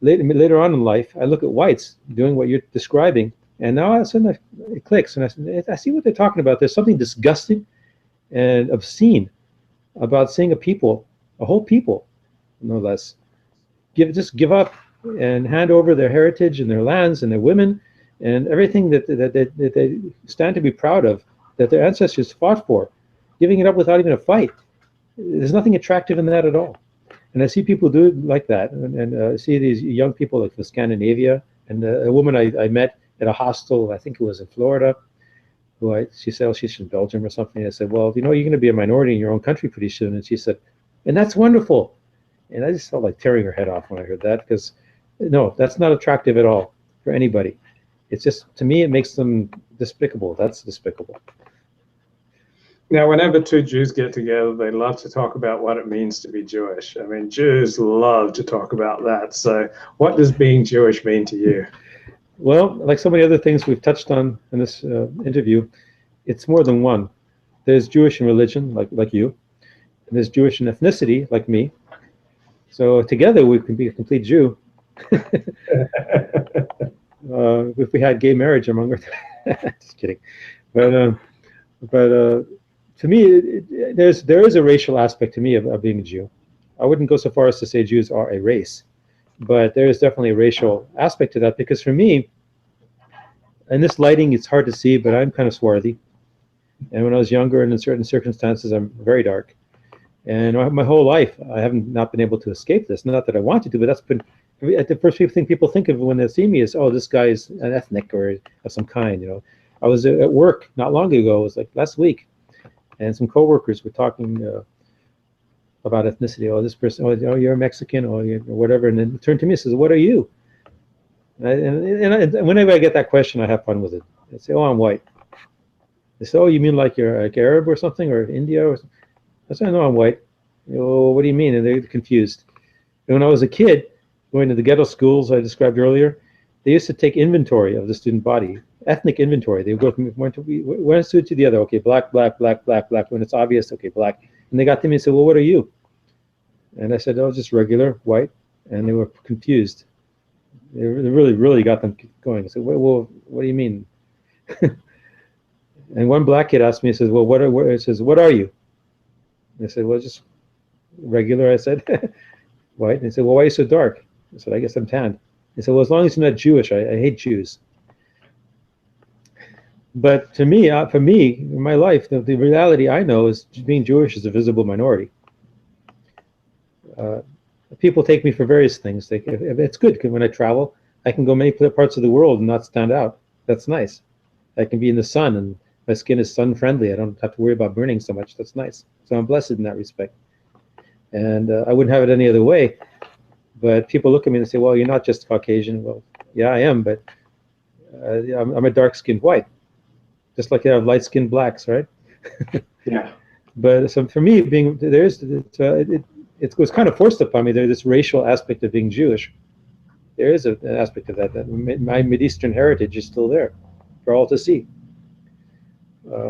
later on in life, I look at whites doing what you're describing, and now all of a sudden it clicks, and I see what they're talking about. There's something disgusting and obscene about seeing a whole people, no less, just give up and hand over their heritage and their lands and their women and everything that they stand to be proud of, that their ancestors fought for, giving it up without even a fight. There's nothing attractive in that at all. And I see people do it like that, and I see these young people like from Scandinavia, and a woman I met at a hostel, I think it was in Florida, she said, oh, she's from Belgium or something. I said, well, you know, you're going to be a minority in your own country pretty soon. And she said, and that's wonderful. And I just felt like tearing her head off when I heard that, because no, that's not attractive at all for anybody. It's just, to me, it makes them despicable. That's despicable. Now, whenever two Jews get together, they love to talk about what it means to be Jewish. I mean, Jews love to talk about that. So what does being Jewish mean to you? Well, like so many other things we've touched on in this interview, it's more than one. There's Jewish in religion, like you, and there's Jewish in ethnicity, like me. So together we can be a complete Jew. If we had gay marriage among us. Just kidding. But to me, there is a racial aspect to me of being a Jew. I wouldn't go so far as to say Jews are a race, but there is definitely a racial aspect to that, because for me, in this lighting, it's hard to see, but I'm kind of swarthy. And when I was younger and in certain circumstances, I'm very dark. And my whole life, I haven't not been able to escape this. Not that I wanted to, but that's been the first thing people think of when they see me is, oh, this guy is an ethnic or of some kind. You know, I was at work not long ago. It was like last week, and some coworkers were talking about ethnicity. Oh, this person. Oh, you're a Mexican, or whatever. And then turned to me and says, "What are you?" And whenever I get that question, I have fun with it. I say, "Oh, I'm white." They say, "Oh, you mean like you're like Arab or something, or India?" Or something. I said, "No, I'm white." Oh, what do you mean? And they're confused. And when I was a kid, going to the ghetto schools I described earlier, they used to take inventory of the student body, ethnic inventory. They would go from one student to the other. Okay, black, black, black, black, black. When it's obvious, okay, black. And they got to me and said, "Well, what are you?" And I said, "Oh, just regular white." And they were confused. They really got them going. I said, "Well, what do you mean?" And one black kid asked me, he says, "Well, what are you?" And I said, "Well, just regular." I said, "White." And he said, "Well, why are you so dark?" I said, "I guess I'm tanned." He said, "Well, as long as you're not Jewish, I hate Jews." But to me, for me, in my life, the reality I know is being Jewish is a visible minority. People take me for various things. It's good because when I travel, I can go many parts of the world and not stand out. That's nice. I can be in the sun and my skin is sun friendly. I don't have to worry about burning so much. That's nice. So I'm blessed in that respect. And I wouldn't have it any other way. But people look at me and say, "Well, you're not just Caucasian." Well, yeah, I am, but I'm a dark-skinned white, just like you have light-skinned blacks, right? Yeah. But so for me, it was kind of forced upon me. There's this racial aspect of being Jewish. There is an aspect of that my Mid-Eastern heritage is still there for all to see.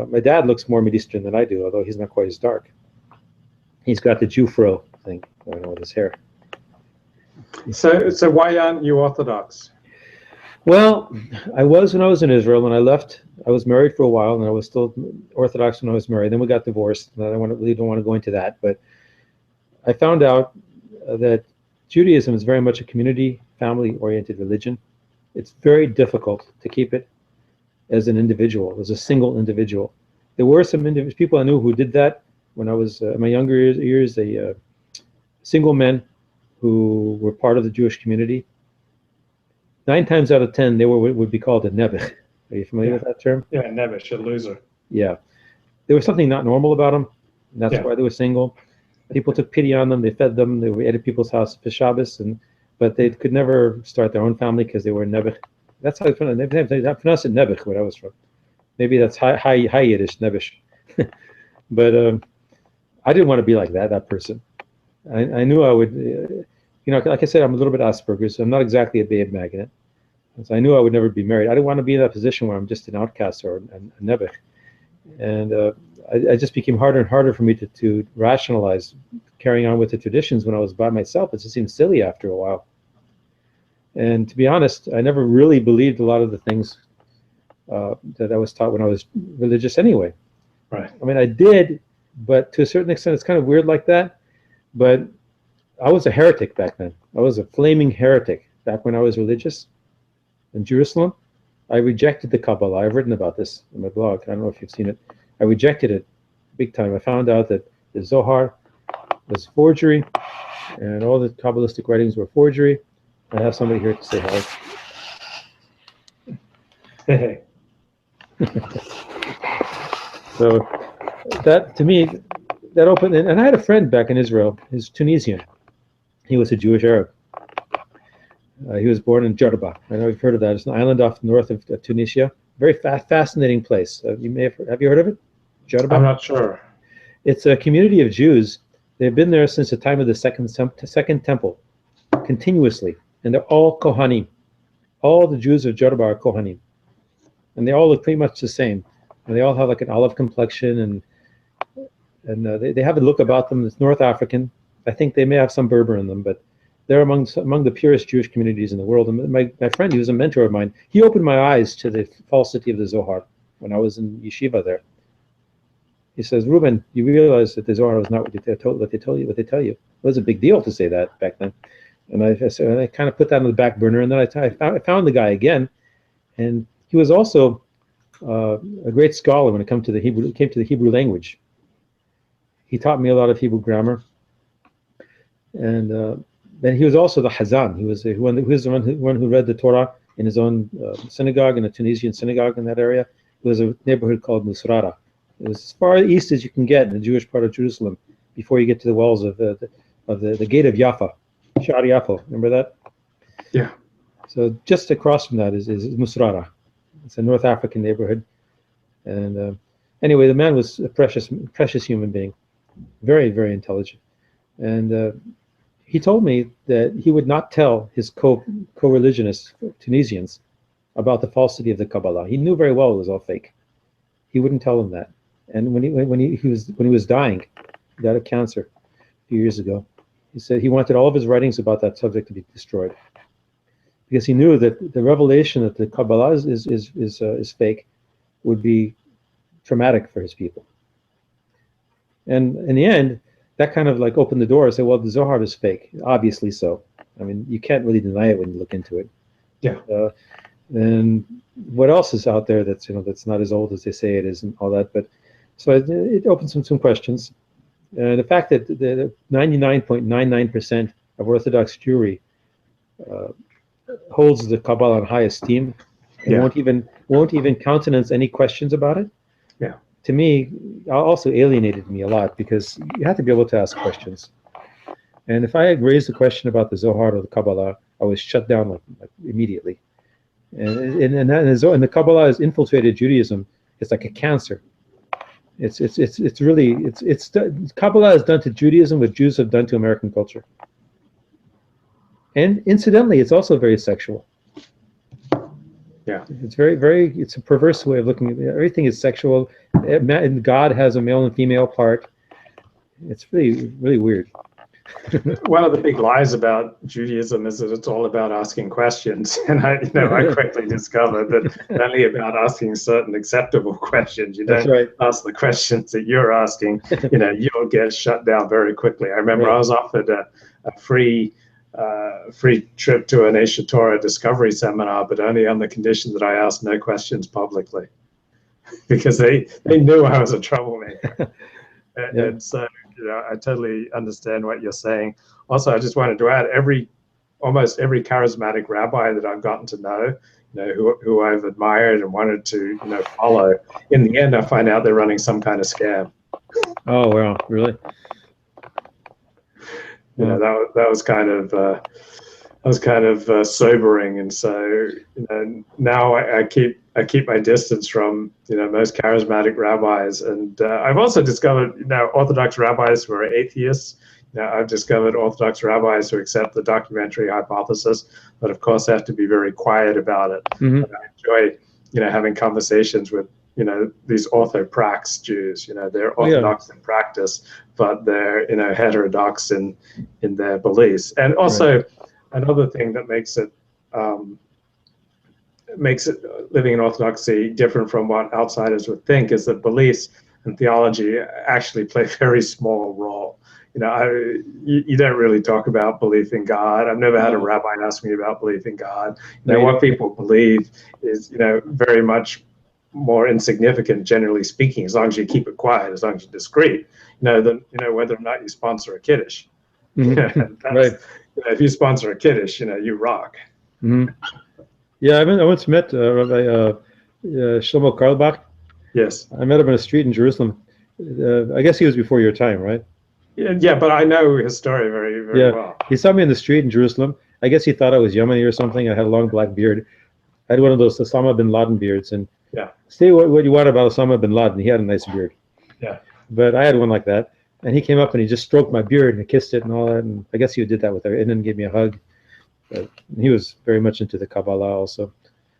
My dad looks more Mid-Eastern than I do, although he's not quite as dark. He's got the Jew fro thing going on with his hair. So why aren't you Orthodox? Well, I was when I was in Israel. When I left, I was married for a while, and I was still Orthodox when I was married. Then we got divorced. And I really don't want to go into that, but I found out that Judaism is very much a community, family-oriented religion. It's very difficult to keep it as an individual, as a single individual. There were some people I knew who did that when I was in my younger years. Single men who were part of the Jewish community. 9 times out of 10, they would be called a nebuch. Are you familiar with that term? Yeah, nebuch, a loser. Yeah. There was something not normal about them, and that's why they were single. People took pity on them. They fed them. They were at people's house for Shabbos, but they could never start their own family because they were nebuch. That's how they pronounced it, nebuch, where I was from. Maybe that's high Yiddish, nebuch. But I didn't want to be like that person. I knew I would, like I said, I'm a little bit Asperger's, so I'm not exactly a babe magnet. So I knew I would never be married. I didn't want to be in that position where I'm just an outcast or a nebuch. And I just became harder and harder for me to rationalize carrying on with the traditions when I was by myself. It just seemed silly after a while. And to be honest, I never really believed a lot of the things that I was taught when I was religious anyway. Right. I mean, I did, but to a certain extent, it's kind of weird like that. But I was a heretic back then. I was a flaming heretic back when I was religious in Jerusalem. I rejected the Kabbalah. I've written about this in my blog. I don't know if you've seen it. I rejected it big time. I found out that the Zohar was forgery, and all the Kabbalistic writings were forgery. I have somebody here to say hi. Hey. So that, to me, that opened, and I had a friend back in Israel. He's Tunisian. He was a Jewish Arab. He was born in Jarba. I know you've heard of that. It's an island off north of Tunisia. Very fascinating place. You may have you heard of it? Jarba? I'm not sure. It's a community of Jews. They've been there since the time of the second temple, continuously, and they're all Kohanim. All the Jews of Jarba are Kohanim, and they all look pretty much the same. And they all have like an olive complexion, and they have a look about them. It's North African. I think they may have some Berber in them, but they're among the purest Jewish communities in the world. And my friend, he was a mentor of mine, he opened my eyes to the falsity of the Zohar when I was in yeshiva there. He says, Reuben, you realize that the Zohar was not what they tell you. It was a big deal to say that back then. And I kind of put that on the back burner. And then I found the guy again, and he was also a great scholar when it came to the Hebrew language. He taught me a lot of Hebrew grammar, and then he was also the Hazan. He was the one who read the Torah in his own synagogue, in a Tunisian synagogue in that area. It was a neighborhood called Musrara. It was as far east as you can get in the Jewish part of Jerusalem before you get to the walls of the gate of Jaffa, Shar Jaffa. Remember that? Yeah. So just across from that is Musrara. It's a North African neighborhood. And anyway, the man was a precious human being, very, very intelligent. And he told me that he would not tell his co-religionists, Tunisians, about the falsity of the Kabbalah. He knew very well it was all fake. He wouldn't tell them that. And when he was dying, he died of cancer a few years ago, he said he wanted all of his writings about that subject to be destroyed, because he knew that the revelation that the Kabbalah is fake would be traumatic for his people. And in the end, that kind of like opened the door and said, well, the Zohar is fake, obviously so. I mean, you can't really deny it when you look into it. Yeah. And what else is out there that's that's not as old as they say it is and all that? But so it opens some questions. The fact that the 99.99% of Orthodox Jewry holds the Kabbalah in high esteem and won't even countenance any questions about it. Yeah. To me, also alienated me a lot, because you have to be able to ask questions. And if I had raised a question about the Zohar or the Kabbalah, I was shut down like immediately. And the Kabbalah has infiltrated Judaism. It's like a cancer. Kabbalah has done to Judaism what Jews have done to American culture. And incidentally, it's also very sexual. Yeah. It's it's a perverse way of looking at it. Everything is sexual. And God has a male and female part. It's really, really weird. One of the big lies about Judaism is that it's all about asking questions, and I quickly discovered that only about asking certain acceptable questions. You don't ask the questions that you're asking. You'll get shut down very quickly. I remember I was offered a free trip to an Asia Torah discovery seminar, but only on the condition that I asked no questions publicly, because they knew I was a troublemaker. And so I totally understand what you're saying. Also, I just wanted to add, almost every charismatic rabbi that I've gotten to know, who I've admired and wanted to follow, in the end I find out they're running some kind of scam. Oh wow, really? That was kind of sobering, and so now I keep my distance from most charismatic rabbis, and I've also discovered Orthodox rabbis who are atheists. I've discovered Orthodox rabbis who accept the documentary hypothesis, but of course have to be very quiet about it. Mm-hmm. And I enjoy having conversations with you know, these orthoprax Jews. You know, they're Oh, yeah. Orthodox in practice, but they're, you know, heterodox in their beliefs. And also, right, another thing that makes it living in Orthodoxy different from what outsiders would think is that beliefs and theology actually play a very small role. You know, you don't really talk about belief in God. I've never had a rabbi ask me about belief in God. You know, what people believe is, you know, very much more insignificant, generally speaking, as long as you keep it quiet, as long as you're discreet. You know, whether or not you sponsor a kiddush. Right. You know, if you sponsor a kiddush, you know, you rock. Mm-hmm. Yeah, I once met Rabbi Shlomo Carlebach. Yes. I met him on a street in Jerusalem. I guess he was before your time, right? Yeah, but I know his story very, very well. He saw me in the street in Jerusalem. I guess he thought I was Yemeni or something. I had a long black beard. I had one of those Osama bin Laden beards. And say what you want about Osama bin Laden. He had a nice beard. Yeah. But I had one like that. And he came up and he just stroked my beard and kissed it and all that. And I guess he did that with her and then gave me a hug. But he was very much into the Kabbalah also.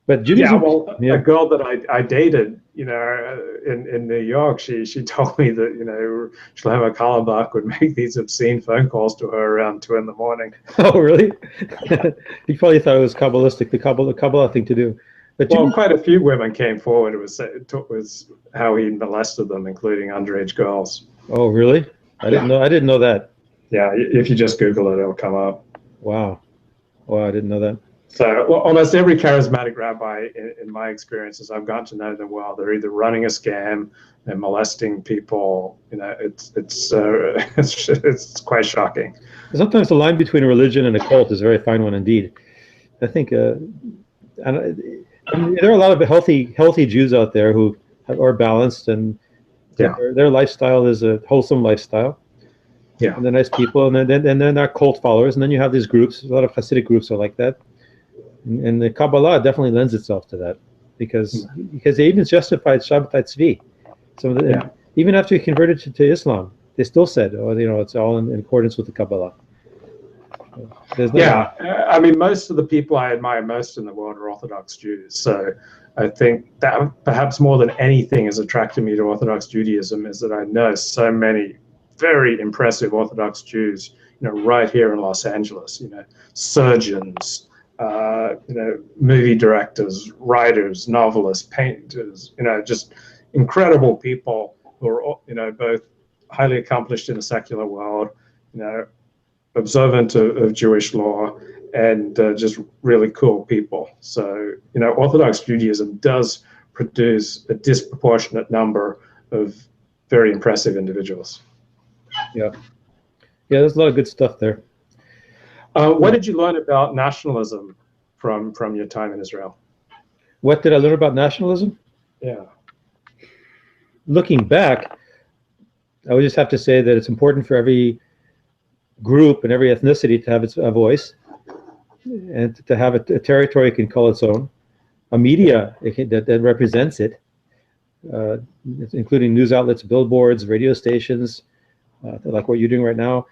But Judaism, a girl that I dated, you know, in New York, she told me that, you know, Shlomo Carlebach would make these obscene phone calls to her around 2 a.m. Oh, really? He probably thought it was Kabbalistic, the Kabbalah thing to do. But quite a few women came forward. It was how he molested them, including underage girls. Oh, really? I didn't know that. Yeah, if you just Google it, it'll come up. Wow. Wow, I didn't know that. So almost every charismatic rabbi, in my experiences, I've gotten to know them well. They're either running a scam, they're molesting people. You know, it's quite shocking. Sometimes the line between a religion and a cult is a very fine one indeed. I think there are a lot of healthy Jews out there who are balanced, and their lifestyle is a wholesome lifestyle. Yeah, and they're nice people, and then they're not cult followers, and then you have these groups. A lot of Hasidic groups are like that. And the Kabbalah definitely lends itself to that because they even justified Shabbat Tzvi. Even after he converted to Islam, they still said, "Oh, you know, it's all in accordance with the Kabbalah." I mean, most of the people I admire most in the world are Orthodox Jews. So I think that perhaps more than anything has attracted me to Orthodox Judaism is that I know so many very impressive Orthodox Jews, you know, right here in Los Angeles. You know, surgeons. You know, movie directors, writers, novelists, painters, you know, just incredible people who are, you know, both highly accomplished in the secular world, you know, observant of Jewish law, and just really cool people. So, you know, Orthodox Judaism does produce a disproportionate number of very impressive individuals. Yeah, there's a lot of good stuff there. What did you learn about nationalism from your time in Israel? What did I learn about nationalism? Yeah. Looking back, I would just have to say that it's important for every group and every ethnicity to have its voice, and to have a territory it can call its own, a media that represents it, including news outlets, billboards, radio stations, like what you're doing right now.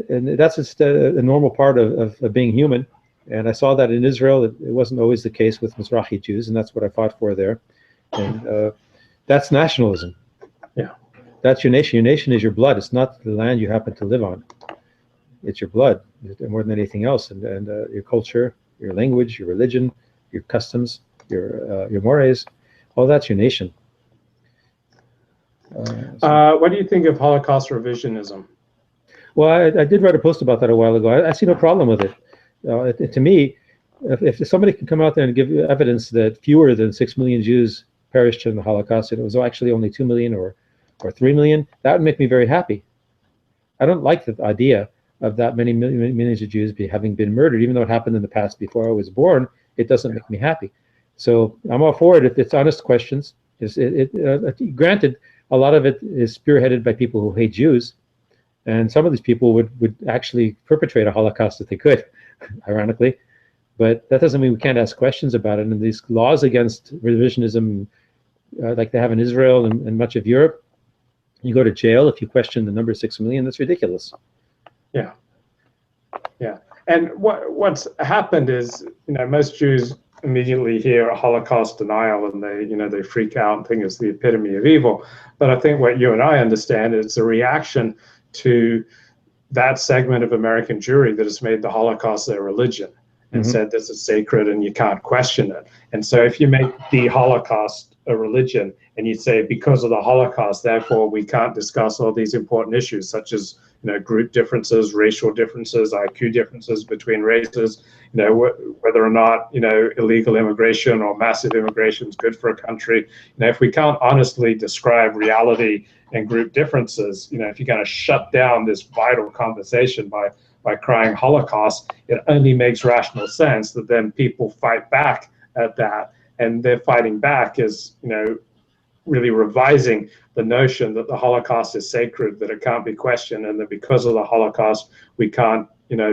And that's just a normal part of being human. And I saw that in Israel. It wasn't always the case with Mizrahi Jews, and that's what I fought for there. And that's nationalism. Yeah. That's your nation. Your nation is your blood. It's not the land you happen to live on. It's your blood more than anything else. And your culture, your language, your religion, your customs, your mores, all that's your nation. What do you think of Holocaust revisionism? Well, I did write a post about that a while ago. I see no problem with it. To me, if somebody can come out there and give evidence that fewer than 6 million Jews perished in the Holocaust, and it was actually only 2 million or 3 million, that would make me very happy. I don't like the idea of that many millions of Jews having been murdered, even though it happened in the past before I was born. It doesn't make me happy. So I'm all for it if it's honest questions. Granted, a lot of it is spearheaded by people who hate Jews. And some of these people would actually perpetrate a Holocaust if they could, ironically. But that doesn't mean we can't ask questions about it. And these laws against revisionism, like they have in Israel and much of Europe, you go to jail if you question the number 6 million. That's ridiculous. Yeah. And what's happened is, you know, most Jews immediately hear Holocaust denial and they freak out and think it's the epitome of evil. But I think what you and I understand is a reaction to that segment of American Jewry that has made the Holocaust their religion and said this is sacred and you can't question it. And so if you make the Holocaust a religion and you say because of the Holocaust, therefore we can't discuss all these important issues such as group differences, racial differences, IQ differences between races, whether or not illegal immigration or massive immigration is good for a country. If we can't honestly describe reality and group differences, if you're going to shut down this vital conversation by crying Holocaust, it only makes rational sense that then people fight back at that, and their fighting back is really revising the notion that the Holocaust is sacred, that it can't be questioned, and that because of the Holocaust we can't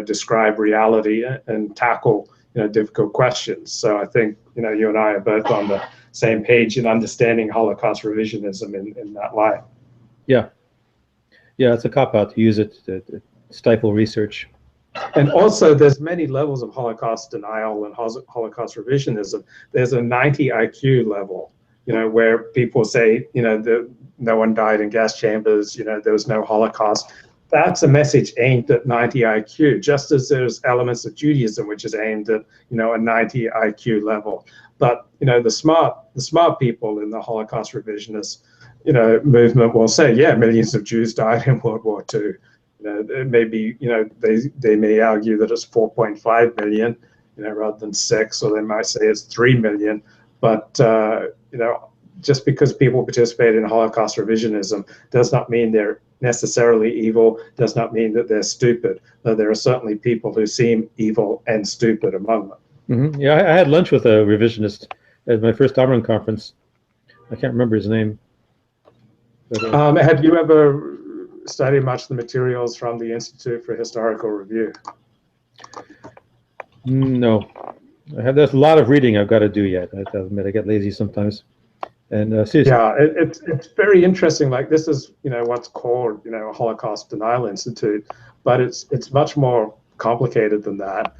describe reality and tackle difficult questions. So I think you and I are both on the same page in understanding Holocaust revisionism in that light. Yeah, it's a cop-out to use it to stifle research. And also, there's many levels of Holocaust denial and Holocaust revisionism. There's a 90 IQ level, where people say, no one died in gas chambers, there was no Holocaust. That's a message aimed at 90 IQ, just as there's elements of Judaism which is aimed at, a 90 IQ level. But, the smart people in the Holocaust revisionist, movement will say, yeah, millions of Jews died in World War II. Maybe, they may argue that it's 4.5 million, rather than 6, or they might say it's 3 million. But, just because people participate in Holocaust revisionism does not mean they're necessarily evil, does not mean that they're stupid. Though there are certainly people who seem evil and stupid among them. Yeah, I had lunch with a revisionist at my first Amron conference. I can't remember his name. But, have you ever studied much of the materials from the Institute for Historical Review? No. There's a lot of reading I've got to do yet. I have to admit, I get lazy sometimes. And seriously. Yeah, it's very interesting. Like, this is what's called a Holocaust Denial Institute, but it's much more complicated than that.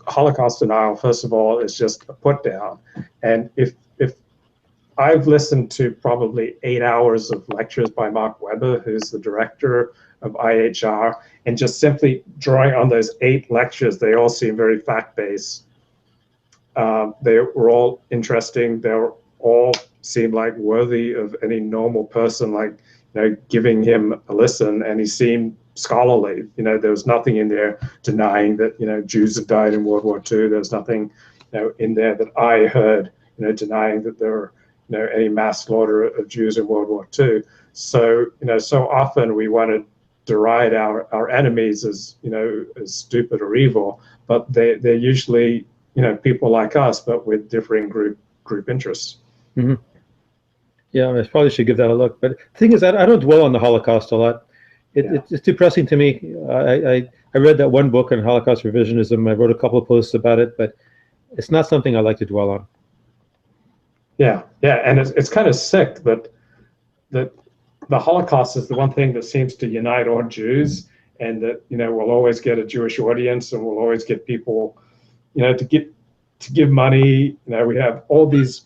Holocaust denial, first of all, is just a put down. And if I've listened to probably 8 hours of lectures by Mark Webber, who's the director of IHR, and just simply drawing on those 8 lectures, they all seem very fact-based. They were all interesting. They were all seemed like worthy of any normal person, like giving him a listen, and he seemed scholarly. There was nothing in there denying that Jews had died in World War II. There was nothing in there that I heard denying that there were any mass slaughter of Jews in World War II. So so often we want to deride our enemies as as stupid or evil, but they're usually people like us, but with differing group interests. Yeah, I probably should give that a look. But the thing is, I don't dwell on the Holocaust a lot. It's depressing to me. I read that one book on Holocaust revisionism. I wrote a couple of posts about it, but it's not something I like to dwell on. Yeah, and it's kind of sick that the Holocaust is the one thing that seems to unite all Jews, and that we'll always get a Jewish audience, and we'll always get people to give money. We have all these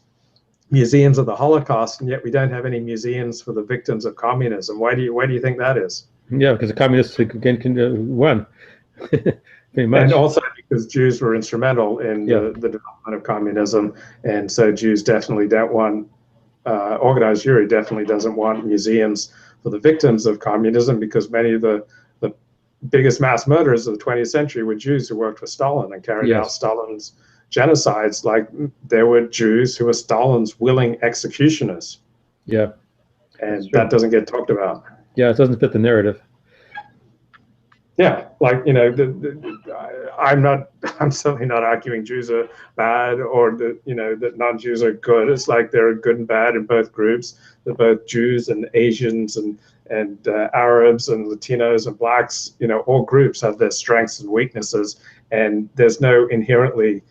museums of the Holocaust, and yet we don't have any museums for the victims of communism. Why do you think that is? Yeah, because the communists again won. Pretty much. And also because Jews were instrumental in the development of communism, and so Jews definitely don't want, organized Jewry definitely doesn't want museums for the victims of communism, because many of the biggest mass murderers of the 20th century were Jews who worked for Stalin and carried out Stalin's genocides. Like, there were Jews who were Stalin's willing executioners. Yeah. And that doesn't get talked about. Yeah, it doesn't fit the narrative. Yeah, like, I'm certainly not arguing Jews are bad, or that, that non-Jews are good. It's like there are good and bad in both groups, that both Jews and Asians and Arabs and Latinos and blacks, all groups have their strengths and weaknesses, and there's no inherently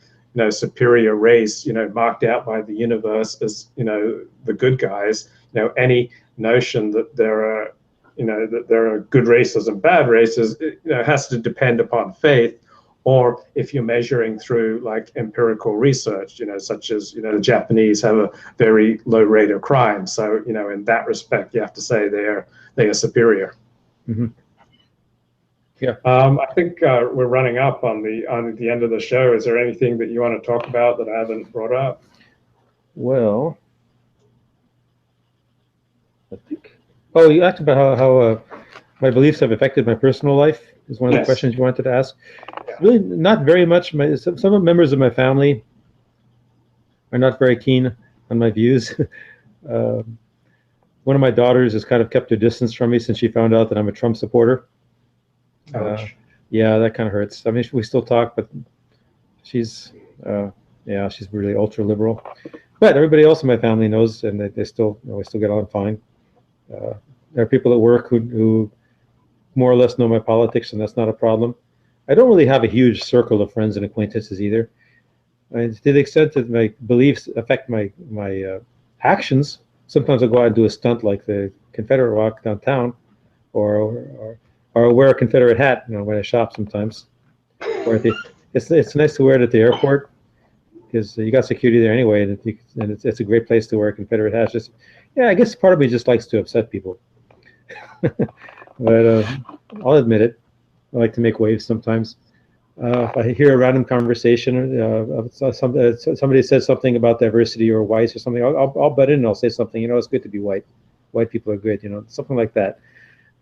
superior race, marked out by the universe as, the good guys. Any notion that there are, that there are good races and bad races, has to depend upon faith, or if you're measuring through like empirical research, such as, the Japanese have a very low rate of crime. So, in that respect, you have to say they are superior. Mm-hmm. Yeah. I think we're running up on the end of the show. Is there anything that you want to talk about that I haven't brought up? Well, I think. Oh, you asked about how my beliefs have affected my personal life. Is one of the questions you wanted to ask. Yeah. Really, not very much. Some members of my family are not very keen on my views. One of my daughters has kind of kept her distance from me since she found out that I'm a Trump supporter. Yeah, that kind of hurts. I mean, we still talk, but she's really ultra liberal. But everybody else in my family knows, and we still get on fine. There are people at work who more or less know my politics, and that's not a problem. I don't really have a huge circle of friends and acquaintances either. And to the extent that my beliefs affect my actions, sometimes I'll go out and do a stunt like the Confederate walk downtown, or wear a Confederate hat, when I shop sometimes. Or it's nice to wear it at the airport because you got security there anyway, and it's a great place to wear a Confederate hat. Just, I guess part of me just likes to upset people. But I'll admit it. I like to make waves sometimes. If I hear a random conversation, somebody says something about diversity or whites or something, I'll butt in and I'll say something. It's good to be white. White people are good. Something like that.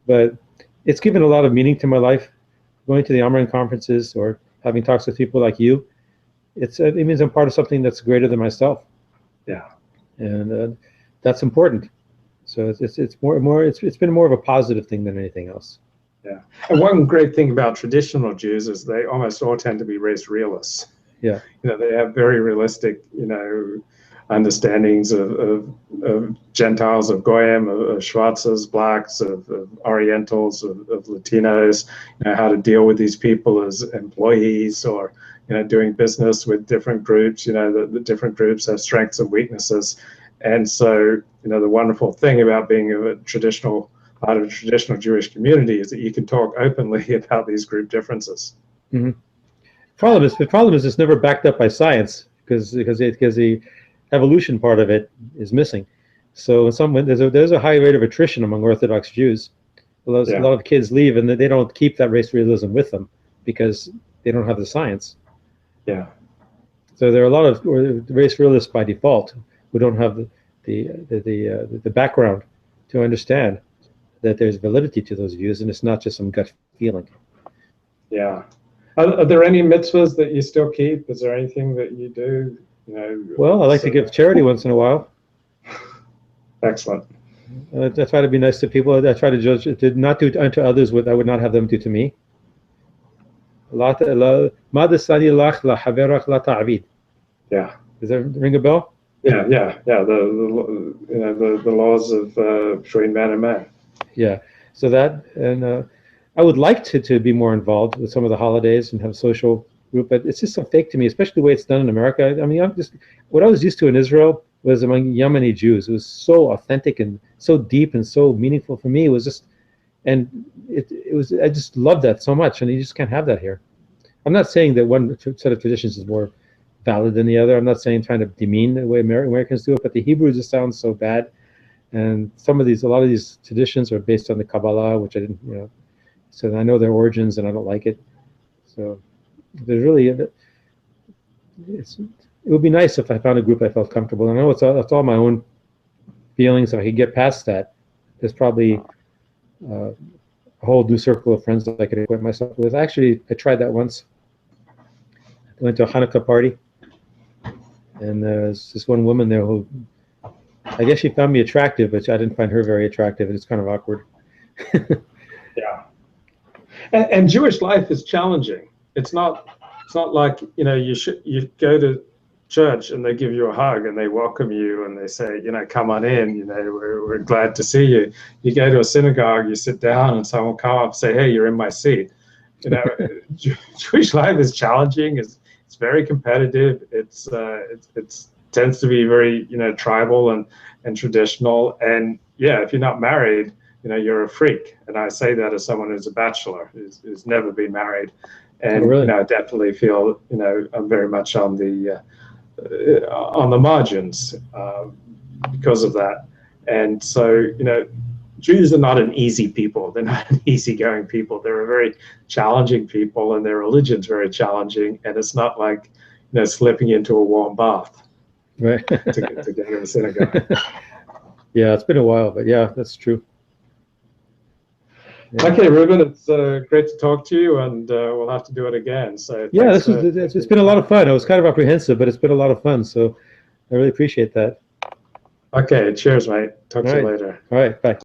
But it's given a lot of meaning to my life. Going to the Amaran conferences or having talks with people like you, it means I'm part of something that's greater than myself. Yeah, and that's important. So it's been more of a positive thing than anything else. Yeah, and one great thing about traditional Jews is they almost all tend to be race realists. Yeah, they have very realistic, understandings of Gentiles, of Goyim, of Schwarzes, blacks, of Orientals, of Latinos, how to deal with these people as employees or, doing business with different groups. The different groups have strengths and weaknesses. And so, the wonderful thing about being part of a traditional Jewish community is that you can talk openly about these group differences. Mm-hmm. The problem is it's never backed up by science because the evolution part of it is missing. So there's a high rate of attrition among Orthodox Jews. A lot of kids leave and they don't keep that race realism with them because they don't have the science. Yeah. So there are a lot of race realists by default who don't have the background to understand that there's validity to those views and it's not just some gut feeling. Yeah. Are there any mitzvahs that you still keep? Is there anything that you do? Well, I like to give charity once in a while. Excellent. I try to be nice to people. I try to not do unto others what I would not have them do to me. Yeah. Does that ring a bell? Yeah. The laws of between man and man. Yeah. So that, and I would like to be more involved with some of the holidays and have a social group, but it's just so fake to me, especially the way it's done in America. I mean, what I was used to in Israel was among Yemeni Jews. It was so authentic and so deep and so meaningful for me. It was just, and I just love that so much, and you just can't have that here. I'm not saying that one set of traditions is more valid than the other. I'm not trying to demean the way Americans do it, but the Hebrew just sounds so bad. And a lot of these traditions are based on the Kabbalah, which I didn't, so I know their origins and I don't like it. So there's really, it would be nice if I found a group I felt comfortable. And I know it's all my own feelings. If I could get past that, there's probably a whole new circle of friends that I could equip myself with. Actually, I tried that once. I went to a Hanukkah party, and there's this one woman there who, I guess she found me attractive, but I didn't find her very attractive, and it's kind of awkward. Yeah. And Jewish life is challenging. It's not like, you go to church and they give you a hug and they welcome you and they say, come on in, we're glad to see you. You go to a synagogue, you sit down and someone will come up and say, hey, you're in my seat. Jewish life is challenging. It's very competitive. It tends to be very, tribal and traditional. And yeah, if you're not married, you're a freak. And I say that as someone who's a bachelor, who's never been married. And Oh, really? I definitely feel I'm very much on the margins because of that. And so Jews are not an easy people. They're not an easygoing people. They're a very challenging people, and their religion's very challenging. And it's not like slipping into a warm bath Right. to go to the synagogue. Yeah, it's been a while, but yeah, that's true. Yeah. Okay, Reuben, it's great to talk to you, and we'll have to do it again. So yeah, it's been a lot of fun. I was kind of apprehensive, but it's been a lot of fun. So I really appreciate that. Okay, cheers, mate. Talk to you later. All right, bye.